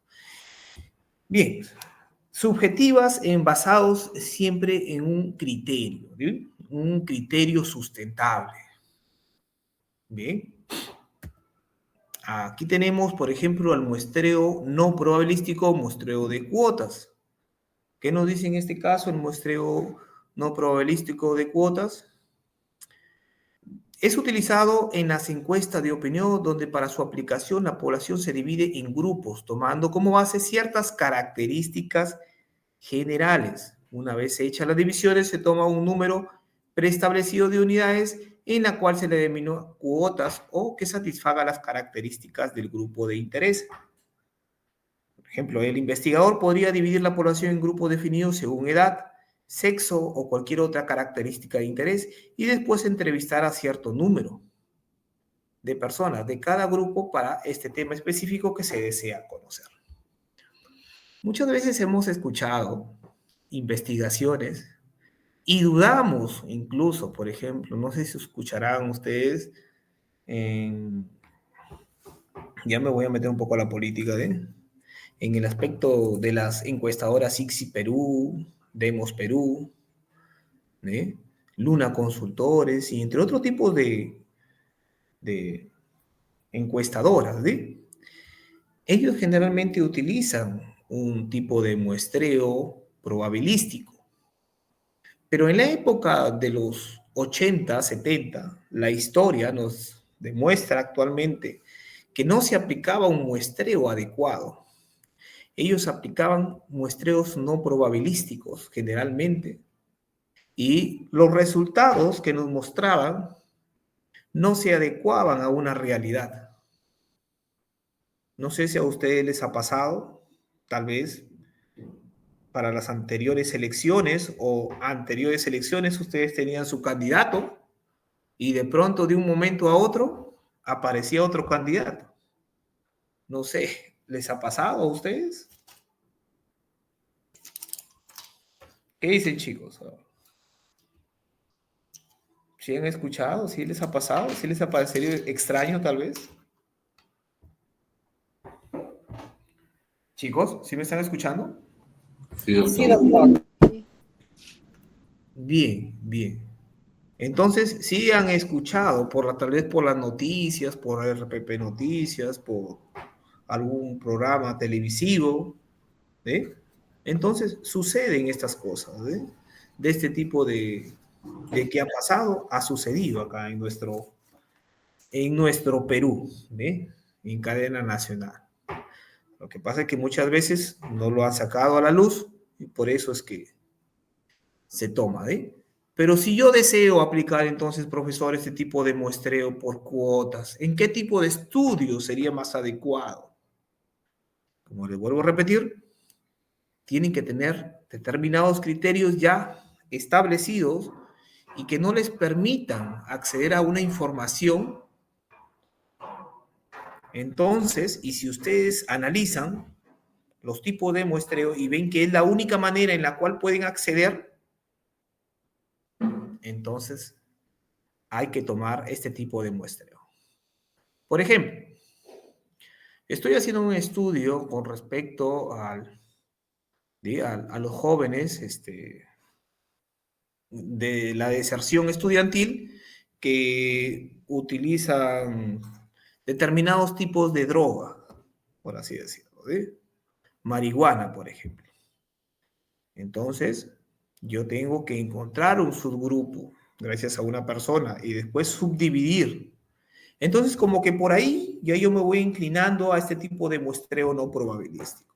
Bien, subjetivas basados siempre en un criterio, ¿sí? Un criterio sustentable. Bien. Aquí tenemos, por ejemplo, al muestreo no probabilístico, muestreo de cuotas. ¿Qué nos dice en este caso el muestreo no probabilístico de cuotas? Es utilizado en las encuestas de opinión donde para su aplicación la población se divide en grupos, tomando como base ciertas características generales. Una vez hechas las divisiones, se toma un número preestablecido de unidades en la cual se le denomina cuotas o que satisfaga las características del grupo de interés. Por ejemplo, el investigador podría dividir la población en grupos definidos según edad, sexo o cualquier otra característica de interés y después entrevistar a cierto número de personas de cada grupo para este tema específico que se desea conocer. Muchas veces hemos escuchado investigaciones y dudamos incluso, por ejemplo, no sé si escucharán ustedes, ya me voy a meter un poco a la política, en el aspecto de las encuestadoras ICSI Perú, Demos Perú, ¿eh? Luna Consultores y entre otros tipos de encuestadoras. Ellos generalmente utilizan un tipo de muestreo probabilístico. Pero en la época de los 80, 70, la historia nos demuestra actualmente que no se aplicaba un muestreo adecuado. Ellos aplicaban muestreos no probabilísticos generalmente y los resultados que nos mostraban no se adecuaban a una realidad. No sé si a ustedes les ha pasado, tal vez para las anteriores elecciones o anteriores elecciones ustedes tenían su candidato y de pronto de un momento a otro aparecía otro candidato. No sé, ¿les ha pasado a ustedes? ¿Qué dicen, chicos? ¿Sí han escuchado? ¿Sí les ha pasado? ¿Sí les ha parecido extraño tal vez? Chicos, ¿sí me están escuchando? Sí, Sí, doctor. Bien, bien. Entonces, sí han escuchado, tal vez por las noticias, por RPP Noticias, por algún programa televisivo, ¿eh? Entonces, suceden estas cosas, ¿eh? De este tipo de que ha pasado, ha sucedido acá en nuestro Perú, ¿eh? En cadena nacional. Lo que pasa es que muchas veces no lo han sacado a la luz y por eso es que se toma, ¿eh? Pero si yo deseo aplicar entonces, profesor, este tipo de muestreo por cuotas, ¿en qué tipo de estudio sería más adecuado? Como les vuelvo a repetir, tienen que tener determinados criterios ya establecidos y que no les permitan acceder a una información. Entonces, y si ustedes analizan los tipos de muestreo y ven que es la única manera en la cual pueden acceder, entonces hay que tomar este tipo de muestreo. Por ejemplo, estoy haciendo un estudio con respecto a los jóvenes de la deserción estudiantil que utilizan determinados tipos de droga, por así decirlo, ¿sí? Marihuana, por ejemplo. Entonces, yo tengo que encontrar un subgrupo gracias a una persona y después subdividir. Entonces, como que por ahí ya yo me voy inclinando a este tipo de muestreo no probabilístico.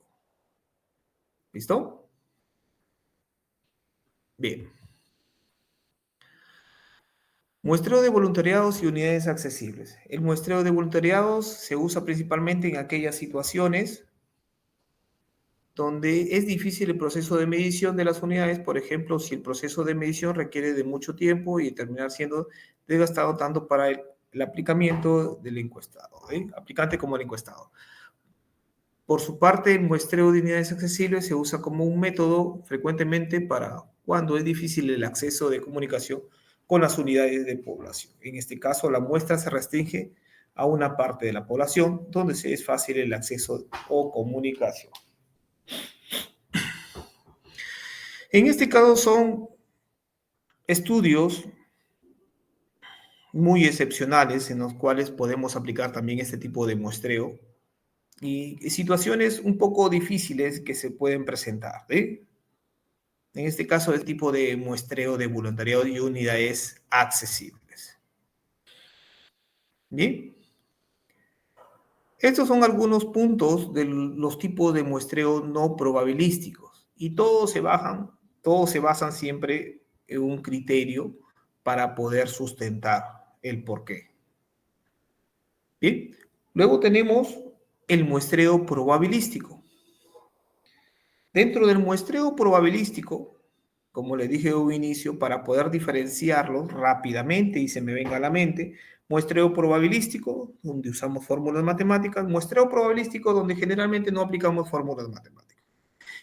¿Listo? Bien. Muestreo de voluntariados y unidades accesibles. El muestreo de voluntariados se usa principalmente en aquellas situaciones donde es difícil el proceso de medición de las unidades, por ejemplo, si el proceso de medición requiere de mucho tiempo y terminar siendo desgastado tanto para el aplicamiento del encuestado, ¿eh? Aplicante como el encuestado. Por su parte, el muestreo de unidades accesibles se usa como un método frecuentemente para cuando es difícil el acceso de comunicación con las unidades de población. En este caso, la muestra se restringe a una parte de la población donde se es fácil el acceso o comunicación. En este caso son estudios muy excepcionales en los cuales podemos aplicar también este tipo de muestreo y situaciones un poco difíciles que se pueden presentar, ¿eh? En este caso, el tipo de muestreo de voluntariado y unidades accesibles. Bien, estos son algunos puntos de los tipos de muestreo no probabilísticos y todos se basan siempre en un criterio para poder sustentar el porqué. Bien, luego tenemos el muestreo probabilístico. Dentro del muestreo probabilístico, como le dije en un inicio, para poder diferenciarlos rápidamente y se me venga a la mente, muestreo probabilístico, donde usamos fórmulas matemáticas, muestreo probabilístico, donde generalmente no aplicamos fórmulas matemáticas.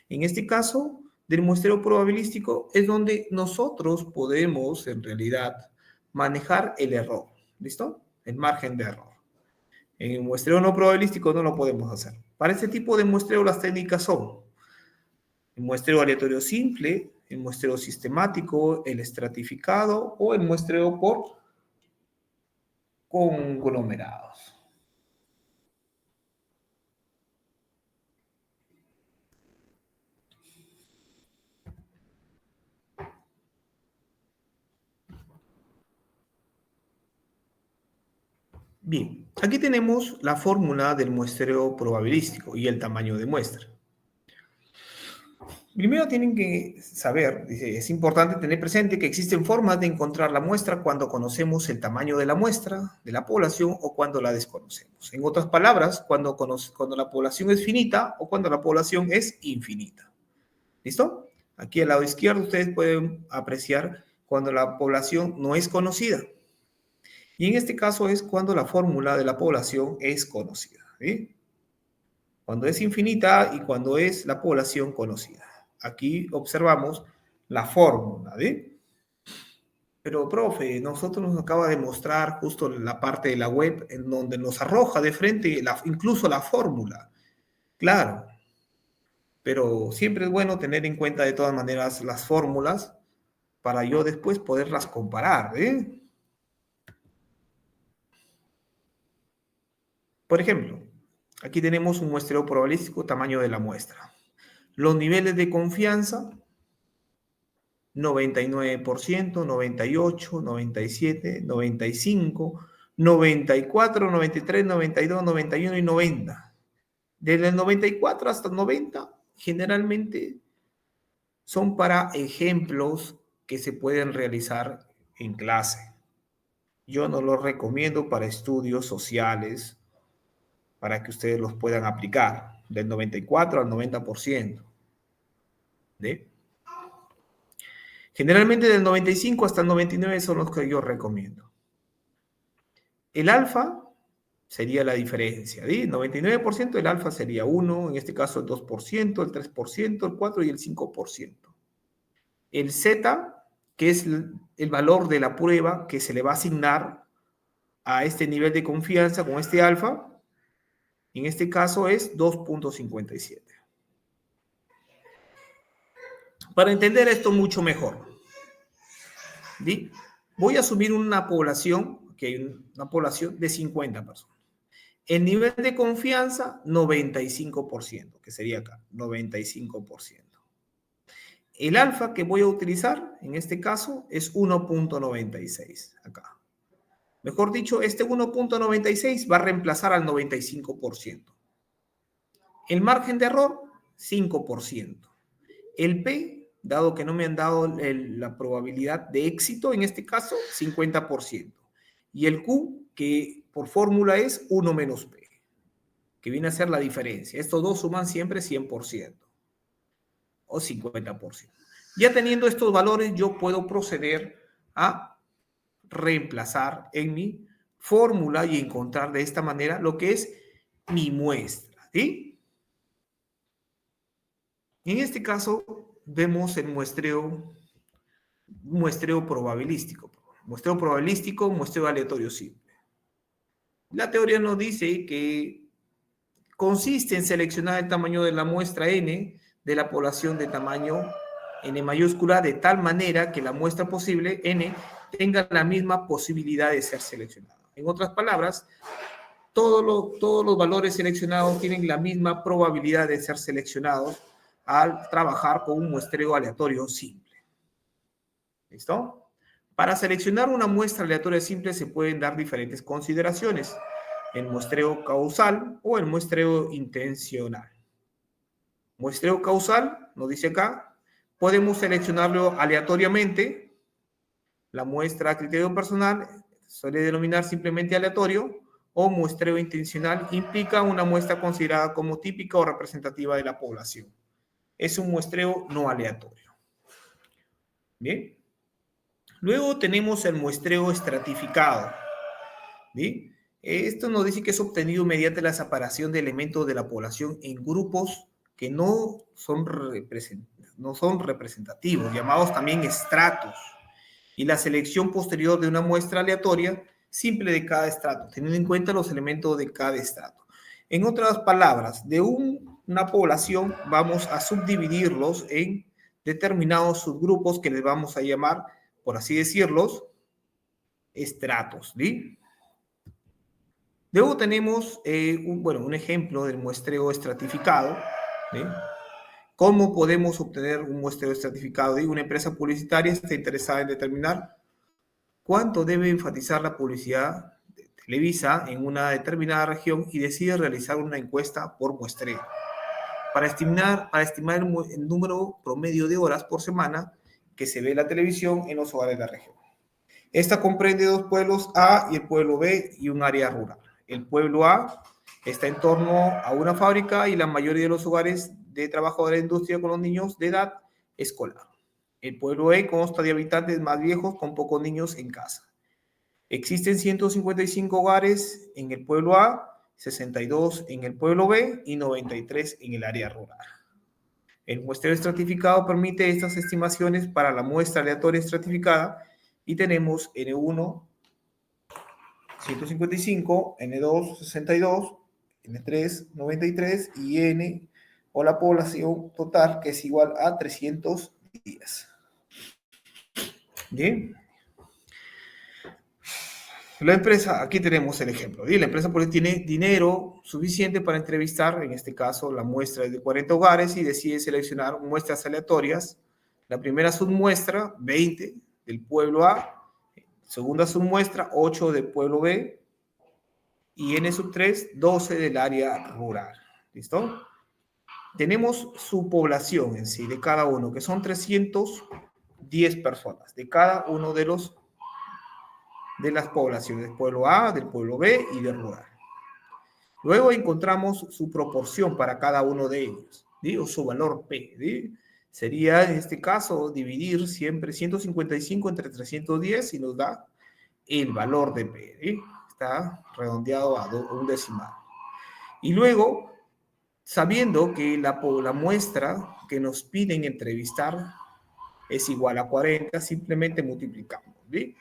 En este caso, del muestreo probabilístico es donde nosotros podemos, en realidad, manejar el error. ¿Listo? El margen de error. En el muestreo no probabilístico no lo podemos hacer. Para este tipo de muestreo las técnicas son el muestreo aleatorio simple, el muestreo sistemático, el estratificado o el muestreo por conglomerados. Bien, aquí tenemos la fórmula del muestreo probabilístico y el tamaño de muestra. Primero tienen que saber, dice, es importante tener presente que existen formas de encontrar la muestra cuando conocemos el tamaño de la muestra, de la población, o cuando la desconocemos. En otras palabras, cuando la población es finita o cuando la población es infinita. ¿Listo? Aquí al lado izquierdo ustedes pueden apreciar cuando la población no es conocida. Y en este caso es cuando la fórmula de la población es conocida. ¿Sí? Cuando es infinita y cuando es la población conocida. Aquí observamos la fórmula, ¿sí? Pero, profe, nosotros nos acaba de mostrar justo la parte de la web en donde nos arroja de frente incluso la fórmula. Claro, pero siempre es bueno tener en cuenta de todas maneras las fórmulas para yo después poderlas comparar, ¿eh? Por ejemplo, aquí tenemos un muestreo probabilístico, tamaño de la muestra. Los niveles de confianza, 99%, 98%, 97%, 95%, 94%, 93%, 92%, 91% y 90%. Desde el 94 hasta el 90, generalmente son para ejemplos que se pueden realizar en clase. Yo no los recomiendo para estudios sociales, para que ustedes los puedan aplicar, del 94 al 90%. ¿De? Generalmente del 95 hasta el 99 son los que yo recomiendo. El alfa sería la diferencia. ¿Sí? 99% el alfa sería 1, en este caso el 2%, el 3%, el 4% y el 5%. El Z, que es el valor de la prueba que se le va a asignar a este nivel de confianza con este alfa, en este caso es 2.57. Para entender esto mucho mejor, ¿sí? Voy a asumir una población, una población de 50 personas. El nivel de confianza, 95%, que sería acá, 95%. El alfa que voy a utilizar, en este caso, es 1.96, acá. Mejor dicho, este 1.96 va a reemplazar al 95%. El margen de error, 5%. El P, dado que no me han dado la probabilidad de éxito, en este caso, 50%. Y el Q, que por fórmula es 1 menos P, que viene a ser la diferencia. Estos dos suman siempre 100% o 50%. Ya teniendo estos valores, yo puedo proceder a reemplazar en mi fórmula y encontrar de esta manera lo que es mi muestra, ¿sí? En este caso, vemos el muestreo probabilístico. Muestreo probabilístico, muestreo aleatorio simple. La teoría nos dice que consiste en seleccionar el tamaño de la muestra n de la población de tamaño n mayúscula de tal manera que la muestra posible n tenga la misma posibilidad de ser seleccionada. En otras palabras, todos los valores seleccionados tienen la misma probabilidad de ser seleccionados al trabajar con un muestreo aleatorio simple. ¿Listo? Para seleccionar una muestra aleatoria simple se pueden dar diferentes consideraciones: el muestreo causal o el muestreo intencional. Muestreo causal, nos dice acá, podemos seleccionarlo aleatoriamente. La muestra a criterio personal suele denominar simplemente aleatorio, o muestreo intencional implica una muestra considerada como típica o representativa de la población. Es un muestreo no aleatorio. Bien. Luego tenemos el muestreo estratificado. ¿Sí? Esto nos dice que es obtenido mediante la separación de elementos de la población en grupos que no son representativos, llamados también estratos, y la selección posterior de una muestra aleatoria simple de cada estrato, teniendo en cuenta los elementos de cada estrato. En otras palabras, de una población vamos a subdividirlos en determinados subgrupos que les vamos a llamar, por así decirlos, estratos. ¿Sí? Luego tenemos un ejemplo del muestreo estratificado. ¿Sí? ¿Cómo podemos obtener un muestreo estratificado? Digo, una empresa publicitaria está interesada en determinar cuánto debe enfatizar la publicidad Televisa en una determinada región y decide realizar una encuesta por muestreo para estimar el número promedio de horas por semana que se ve la televisión en los hogares de la región. Esta comprende dos pueblos A y el pueblo B y un área rural. El pueblo A está en torno a una fábrica y la mayoría de los hogares de trabajadores de la industria con los niños de edad escolar. El pueblo B consta de habitantes más viejos con pocos niños en casa. Existen 155 hogares en el pueblo A, 62 en el pueblo B y 93 en el área rural. El muestreo estratificado permite estas estimaciones para la muestra aleatoria estratificada y tenemos N1, 155, N2, 62, N3, 93 y N o la población total que es igual a 310. Bien. La empresa, aquí tenemos el ejemplo. La empresa pues, tiene dinero suficiente para entrevistar, en este caso la muestra es de 40 hogares y decide seleccionar muestras aleatorias. La primera submuestra, 20 del pueblo A. Segunda submuestra, 8 del pueblo B. Y N sub 3, 12 del área rural. ¿Listo? Tenemos su población en sí, de cada uno, que son 310 personas, de cada uno de las poblaciones, del pueblo A, del pueblo B y del rural. Luego encontramos su proporción para cada uno de ellos, ¿sí? O su valor P. ¿Sí? Sería, en este caso, dividir siempre 155 entre 310 y nos da el valor de P. ¿Sí? Está redondeado a un decimal. Y luego, sabiendo que la muestra que nos piden entrevistar es igual a 40, simplemente multiplicamos. ¿Sí?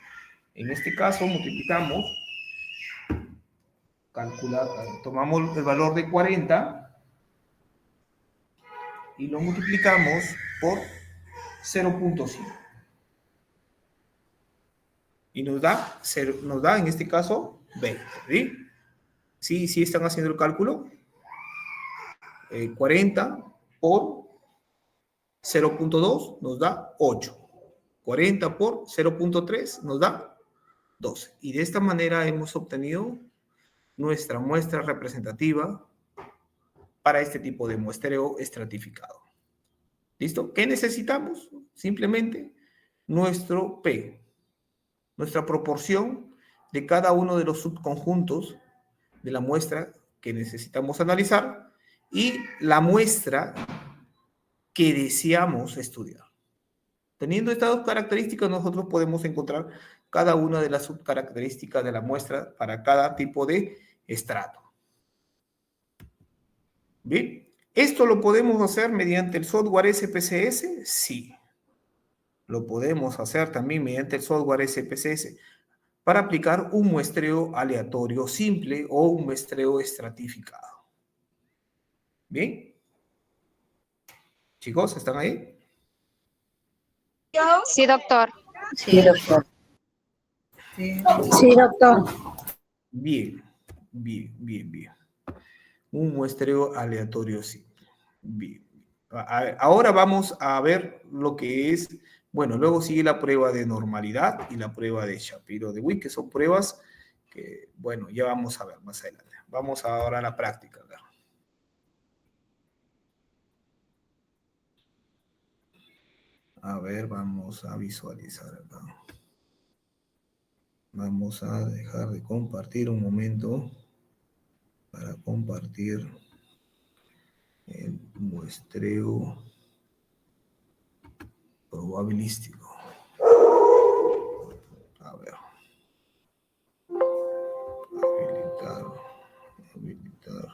En este caso, multiplicamos, tomamos el valor de 40 y lo multiplicamos por 0.5. Y nos da en este caso 20. ¿Sí? ¿Sí están haciendo el cálculo? 40 por 0.2 nos da 8. 40 por 0.3 nos da 12. Y de esta manera hemos obtenido nuestra muestra representativa para este tipo de muestreo estratificado. ¿Listo? ¿Qué necesitamos? Simplemente nuestro P, nuestra proporción de cada uno de los subconjuntos de la muestra que necesitamos analizar y la muestra que deseamos estudiar. Teniendo estas dos características, nosotros podemos encontrar cada una de las subcaracterísticas de la muestra para cada tipo de estrato. ¿Bien? ¿Esto lo podemos hacer mediante el software SPSS? Sí. Lo podemos hacer también mediante el software SPSS para aplicar un muestreo aleatorio simple o un muestreo estratificado. ¿Bien? Chicos, ¿están ahí? Sí, doctor. Sí, doctor. Sí, doctor. Bien, bien, bien, bien. Un muestreo aleatorio simple. Bien. Ahora vamos a ver lo que es, bueno, luego sigue la prueba de normalidad y la prueba de Shapiro-Wilk, que son pruebas que, bueno, ya vamos a ver más adelante. Vamos ahora a la práctica. A ver, vamos a visualizar acá. Vamos a dejar de compartir un momento para compartir el muestreo probabilístico. A ver. Habilitar.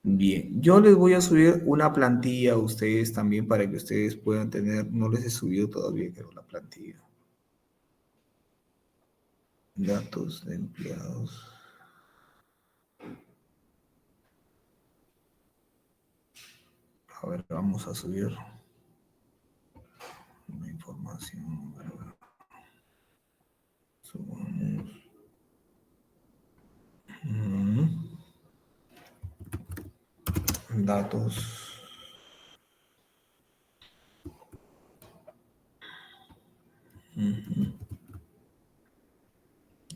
Bien, yo les voy a subir una plantilla a ustedes también para que ustedes puedan tener, no les he subido todavía, creo, la plantilla. Datos de empleados. A ver, vamos a subir. información. Subamos. Datos.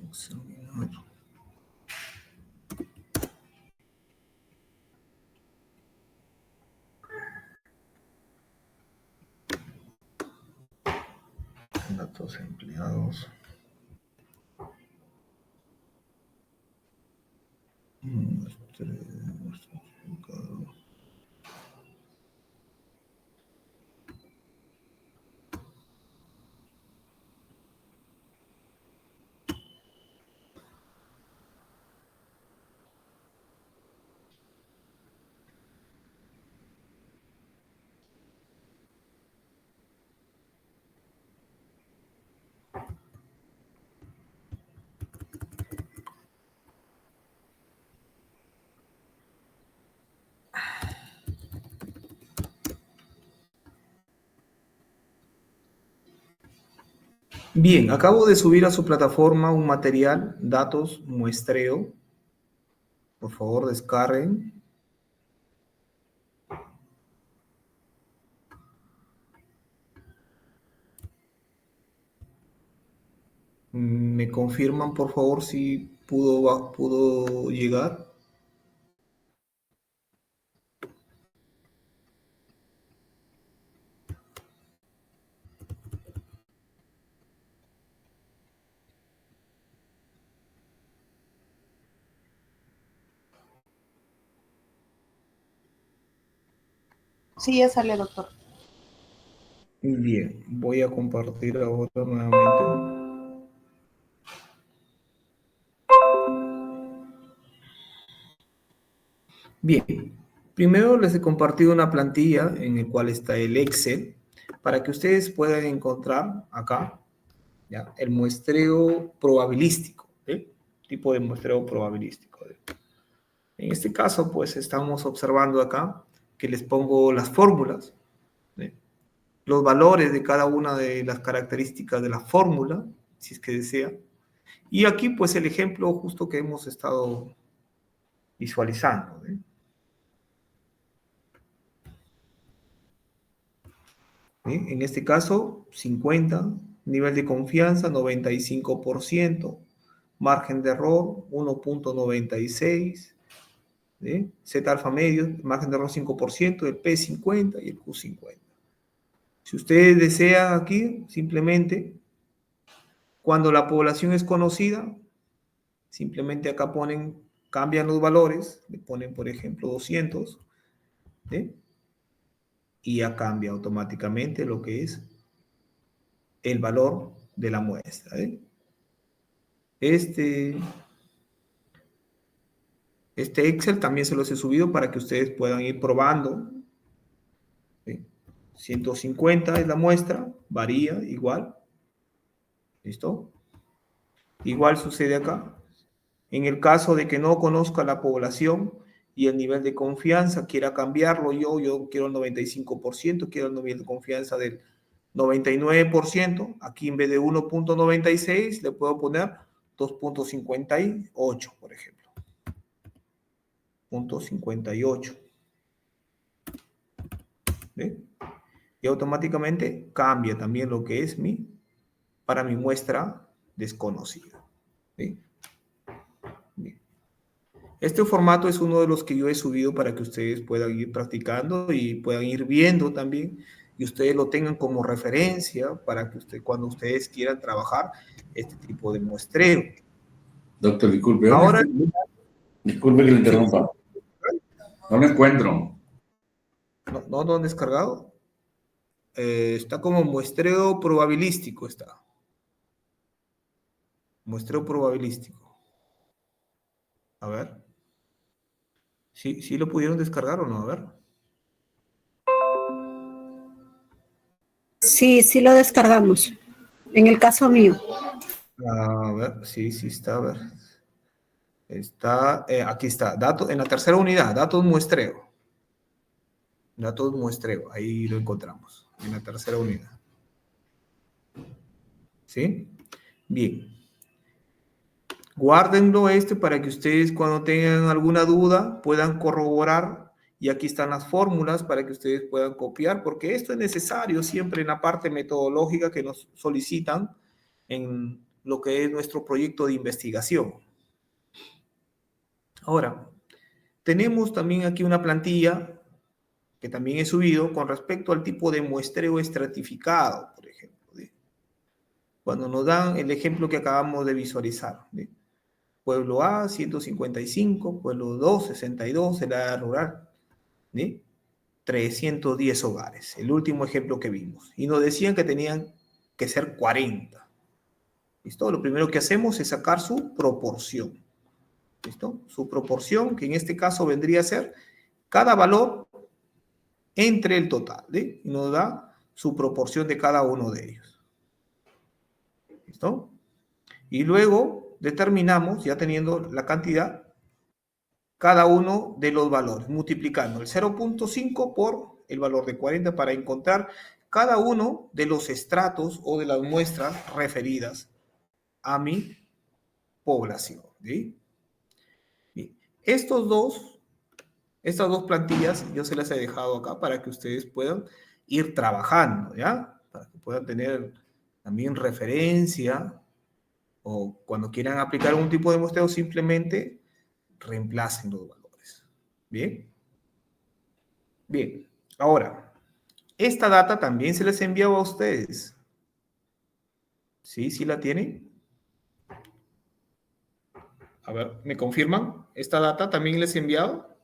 Examinar. Datos empleados. Bien, acabo de subir a su plataforma un material, datos, muestreo. Por favor, descarguen. ¿Me confirman, por favor, si pudo llegar? Sí, ya sale, doctor. Bien, voy a compartir ahora nuevamente. Bien, primero les he compartido una plantilla en la cual está el Excel para que ustedes puedan encontrar acá, ¿ya?, el muestreo probabilístico, ¿eh? Tipo de muestreo probabilístico. En este caso, pues estamos observando acá que les pongo las fórmulas, ¿eh?, los valores de cada una de las características de la fórmula, si es que desea. Y aquí, pues, el ejemplo justo que hemos estado visualizando, ¿eh? En este caso, 50, nivel de confianza 95%, margen de error 1.96, Z alfa medio, margen de error 5%, el P 50 y el Q 50. Si ustedes desean aquí, simplemente, cuando la población es conocida, simplemente acá cambian los valores, le ponen, por ejemplo, 200, y ya cambia automáticamente lo que es el valor de la muestra. Este Excel también se los he subido para que ustedes puedan ir probando. 150 es la muestra, varía igual. ¿Listo? Igual sucede acá. En el caso de que no conozca la población y el nivel de confianza, quiera cambiarlo, yo quiero el 95%, quiero el nivel de confianza del 99%, aquí en vez de 1.96 le puedo poner 2.58, por ejemplo. 0.58. ¿Ve? Y automáticamente cambia también lo que es para mi muestra desconocida. ¿Sí? Bien. Este formato es uno de los que yo he subido para que ustedes puedan ir practicando y puedan ir viendo también, y ustedes lo tengan como referencia para que cuando ustedes quieran trabajar este tipo de muestreo. Doctor, disculpe. Ahora, disculpe que le interrumpa. No lo encuentro. ¿No lo han descargado? Está como muestreo probabilístico, está. Muestreo probabilístico. A ver. ¿Sí lo pudieron descargar o no? A ver. Sí, sí lo descargamos. En el caso mío. A ver, sí está, a ver. Está, aquí está, en la tercera unidad, datos muestreo. Datos muestreo, ahí lo encontramos, en la tercera unidad. ¿Sí? Bien. Guárdenlo para que ustedes cuando tengan alguna duda puedan corroborar, y aquí están las fórmulas para que ustedes puedan copiar, porque esto es necesario siempre en la parte metodológica que nos solicitan en lo que es nuestro proyecto de investigación. Ahora, tenemos también aquí una plantilla que también he subido con respecto al tipo de muestreo estratificado, por ejemplo. ¿Sí? Cuando nos dan el ejemplo que acabamos de visualizar. ¿Sí? Pueblo A, 155, Pueblo 2, 62, el área rural, ¿sí? 310 hogares, el último ejemplo que vimos. Y nos decían que tenían que ser 40. ¿Listo? Lo primero que hacemos es sacar su proporción. ¿Listo? Su proporción, que en este caso vendría a ser cada valor entre el total, ¿sí? Y nos da su proporción de cada uno de ellos. ¿Listo? Y luego determinamos, ya teniendo la cantidad, cada uno de los valores, multiplicando el 0.5 por el valor de 40 para encontrar cada uno de los estratos o de las muestras referidas a mi población. ¿Sí? Bien. Estas dos plantillas yo se las he dejado acá para que ustedes puedan ir trabajando, ¿ya? Para que puedan tener también referencia o cuando quieran aplicar un tipo de muestreo simplemente reemplacen los valores. ¿Bien? Bien. Ahora, esta data también se les enviaba a ustedes. ¿Sí? ¿Sí la tienen? A ver, ¿me confirman? ¿Esta data también les he enviado?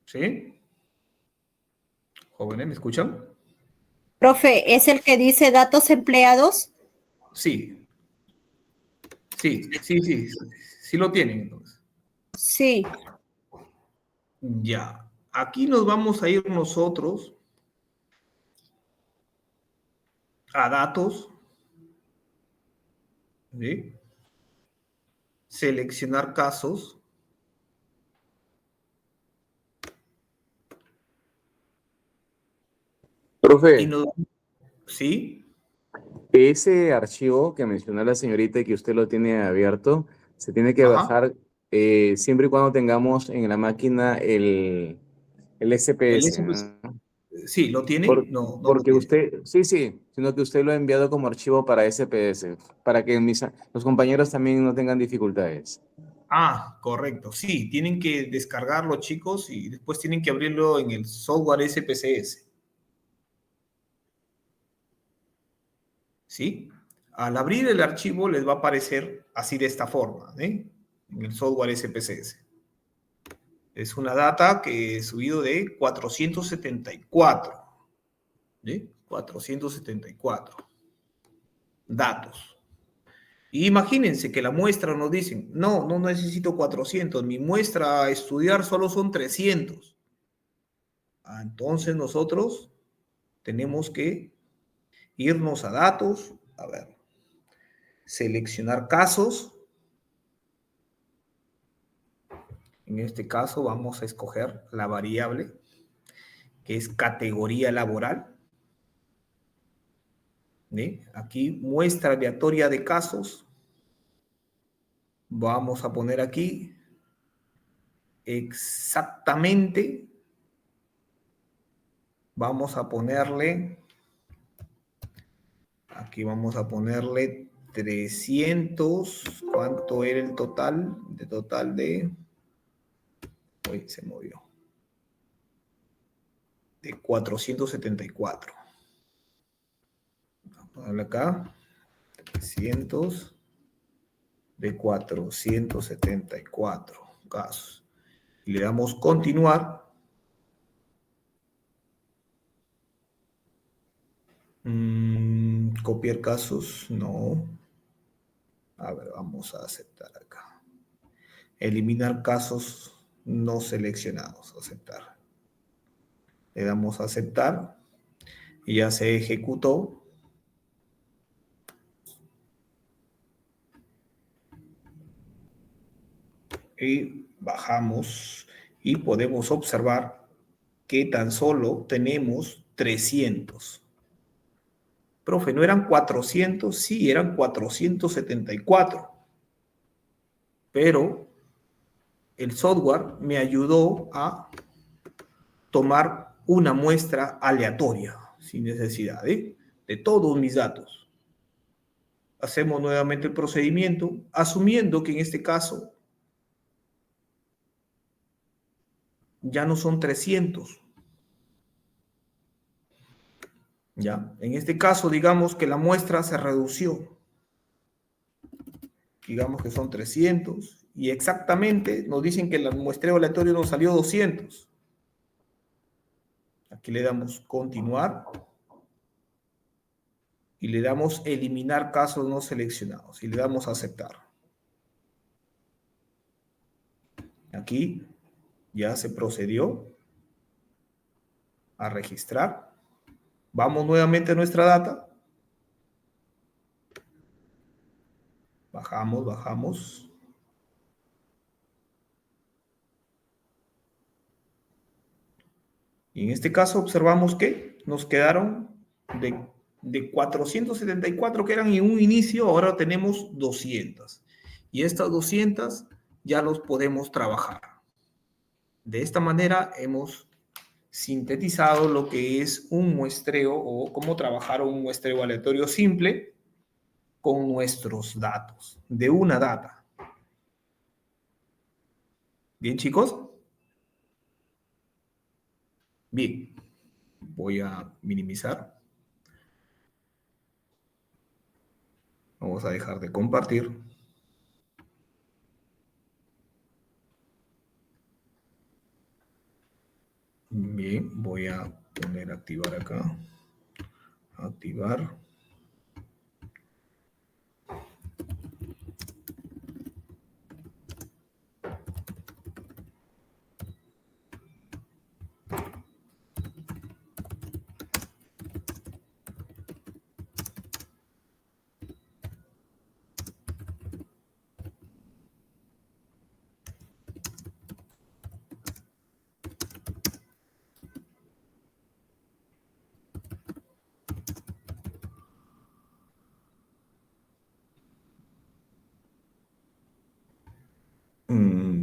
¿Sí? Jóvenes, ¿me escuchan? Profe, ¿es el que dice datos empleados? Sí. Sí. Sí lo tienen, entonces. Sí. Ya. Aquí nos vamos a ir nosotros a datos. ¿Sí? Seleccionar casos. Y Profe, nos... ¿Sí? ese archivo que mencionó la señorita y que usted lo tiene abierto, se tiene que Ajá. bajar siempre y cuando tengamos en la máquina el El SPS. SPS. ¿No? Sí, ¿lo tienen? No, no lo Porque tienen. usted, sí, sino que usted lo ha enviado como archivo para SPS, para que los compañeros también no tengan dificultades. Ah, correcto. Sí, tienen que descargarlo, chicos, y después tienen que abrirlo en el software SPSS. ¿Sí? Al abrir el archivo les va a aparecer así de esta forma, ¿eh? En el software SPSS. Es una data que he subido de 474. ¿Sí? 474 datos. Y imagínense que la muestra nos dicen, no, no necesito 400, mi muestra a estudiar solo son 300. Entonces nosotros tenemos que irnos a datos, a ver, seleccionar casos. En este caso vamos a escoger la variable que es categoría laboral. ¿Sí? Aquí muestra aleatoria de casos. Vamos a poner aquí exactamente. Vamos a ponerle, aquí vamos a ponerle 300. ¿Cuánto era el total? De total de... Uy, se movió. De 474. Vamos a ponerle acá. 300 de 474 casos. Y le damos continuar. Copiar casos, no. A ver, vamos a aceptar acá. Eliminar casos no seleccionados, aceptar. Le damos a aceptar y ya se ejecutó. Y bajamos y podemos observar que tan solo tenemos 300. Profe, ¿no eran 400? Sí, eran 474. Pero el software me ayudó a tomar una muestra aleatoria, sin necesidad de todos mis datos. Hacemos nuevamente el procedimiento, asumiendo que en este caso ya no son 300. ¿Ya? En este caso, digamos que la muestra se redució. Digamos que son 300 y exactamente nos dicen que el muestreo aleatorio nos salió 200. Aquí le damos continuar y le damos eliminar casos no seleccionados y le damos aceptar. Aquí ya se procedió a registrar. Vamos nuevamente a nuestra data. Bajamos, bajamos. Y en este caso observamos que nos quedaron de 474 que eran en un inicio, ahora tenemos 200. Y estas 200 ya los podemos trabajar. De esta manera hemos sintetizado lo que es un muestreo o cómo trabajar un muestreo aleatorio simple con nuestros datos, de una data. ¿Bien, chicos? Bien. Voy a minimizar. Vamos a dejar de compartir. Bien, voy a poner activar acá. Activar.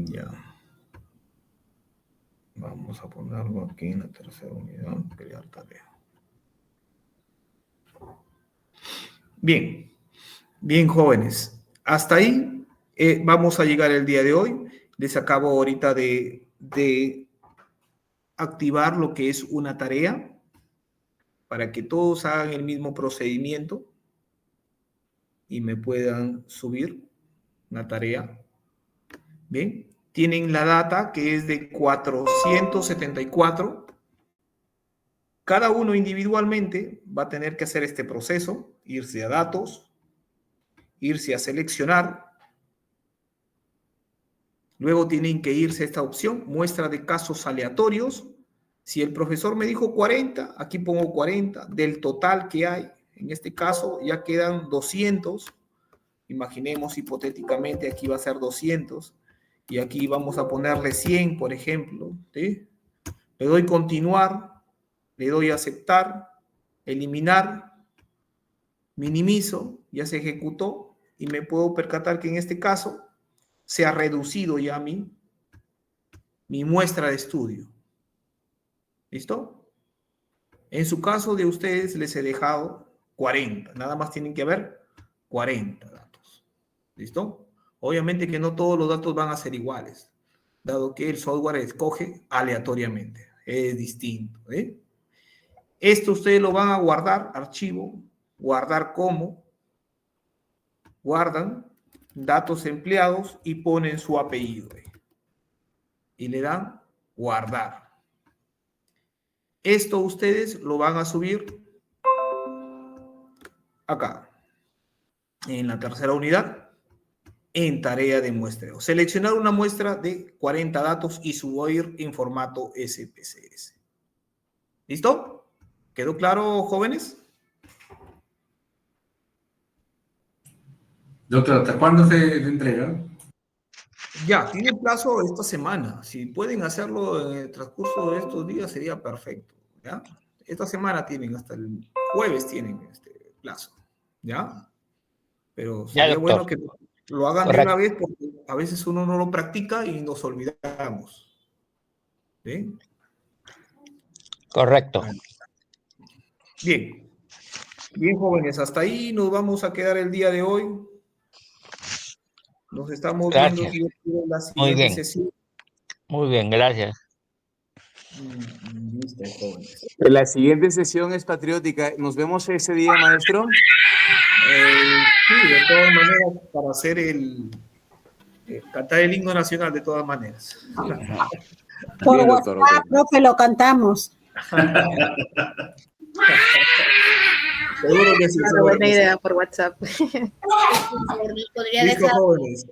Ya. Vamos a ponerlo aquí en la tercera unidad, crear tarea. Bien, bien jóvenes. Hasta ahí vamos a llegar el día de hoy. Les acabo ahorita de activar lo que es una tarea para que todos hagan el mismo procedimiento y me puedan subir una tarea. Bien, tienen la data que es de 474. Cada uno individualmente va a tener que hacer este proceso, irse a datos, irse a seleccionar. Luego tienen que irse a esta opción, muestra de casos aleatorios. Si el profesor me dijo 40, aquí pongo 40 del total que hay. En este caso ya quedan 200. Imaginemos hipotéticamente aquí va a ser 200. Y aquí vamos a ponerle 100, por ejemplo. ¿Sí? Le doy continuar, le doy aceptar, eliminar, minimizo, ya se ejecutó y me puedo percatar que en este caso se ha reducido ya mi muestra de estudio. ¿Listo? En su caso de ustedes les he dejado 40. Nada más tienen que ver 40 datos. ¿Listo? Obviamente que no todos los datos van a ser iguales, dado que el software escoge aleatoriamente. Es distinto. Esto ustedes lo van a guardar, archivo, guardar como, guardan datos empleados y ponen su apellido. Y le dan guardar. Esto ustedes lo van a subir acá, en la tercera unidad, en tarea de muestreo. Seleccionar una muestra de 40 datos y subir en formato SPSS. ¿Listo? ¿Quedó claro, jóvenes? Doctor, ¿hasta cuándo se entrega? Ya, tiene plazo esta semana. Si pueden hacerlo en el transcurso de estos días, sería perfecto. ¿Ya? esta semana tienen, hasta el jueves tienen este plazo, ¿ya? Pero Ya, sería bueno doctor. que lo hagan de Correcto. una vez porque a veces uno no lo practica y nos olvidamos. ¿Sí? Correcto. Bien. Bien, jóvenes, hasta ahí nos vamos a quedar el día de hoy. Nos estamos viendo Gracias. si yo quiero en la Muy siguiente bien. sesión. Muy bien, gracias. Listo, jóvenes. La siguiente sesión es patriótica. ¿Nos vemos ese día, maestro? Sí, de todas maneras, para hacer cantar el himno nacional, de todas maneras. Por Bien, doctor, WhatsApp, ok. profe, lo cantamos. Seguro que sí, Claro, seguro buena que sí. idea por WhatsApp. Listo, jóvenes.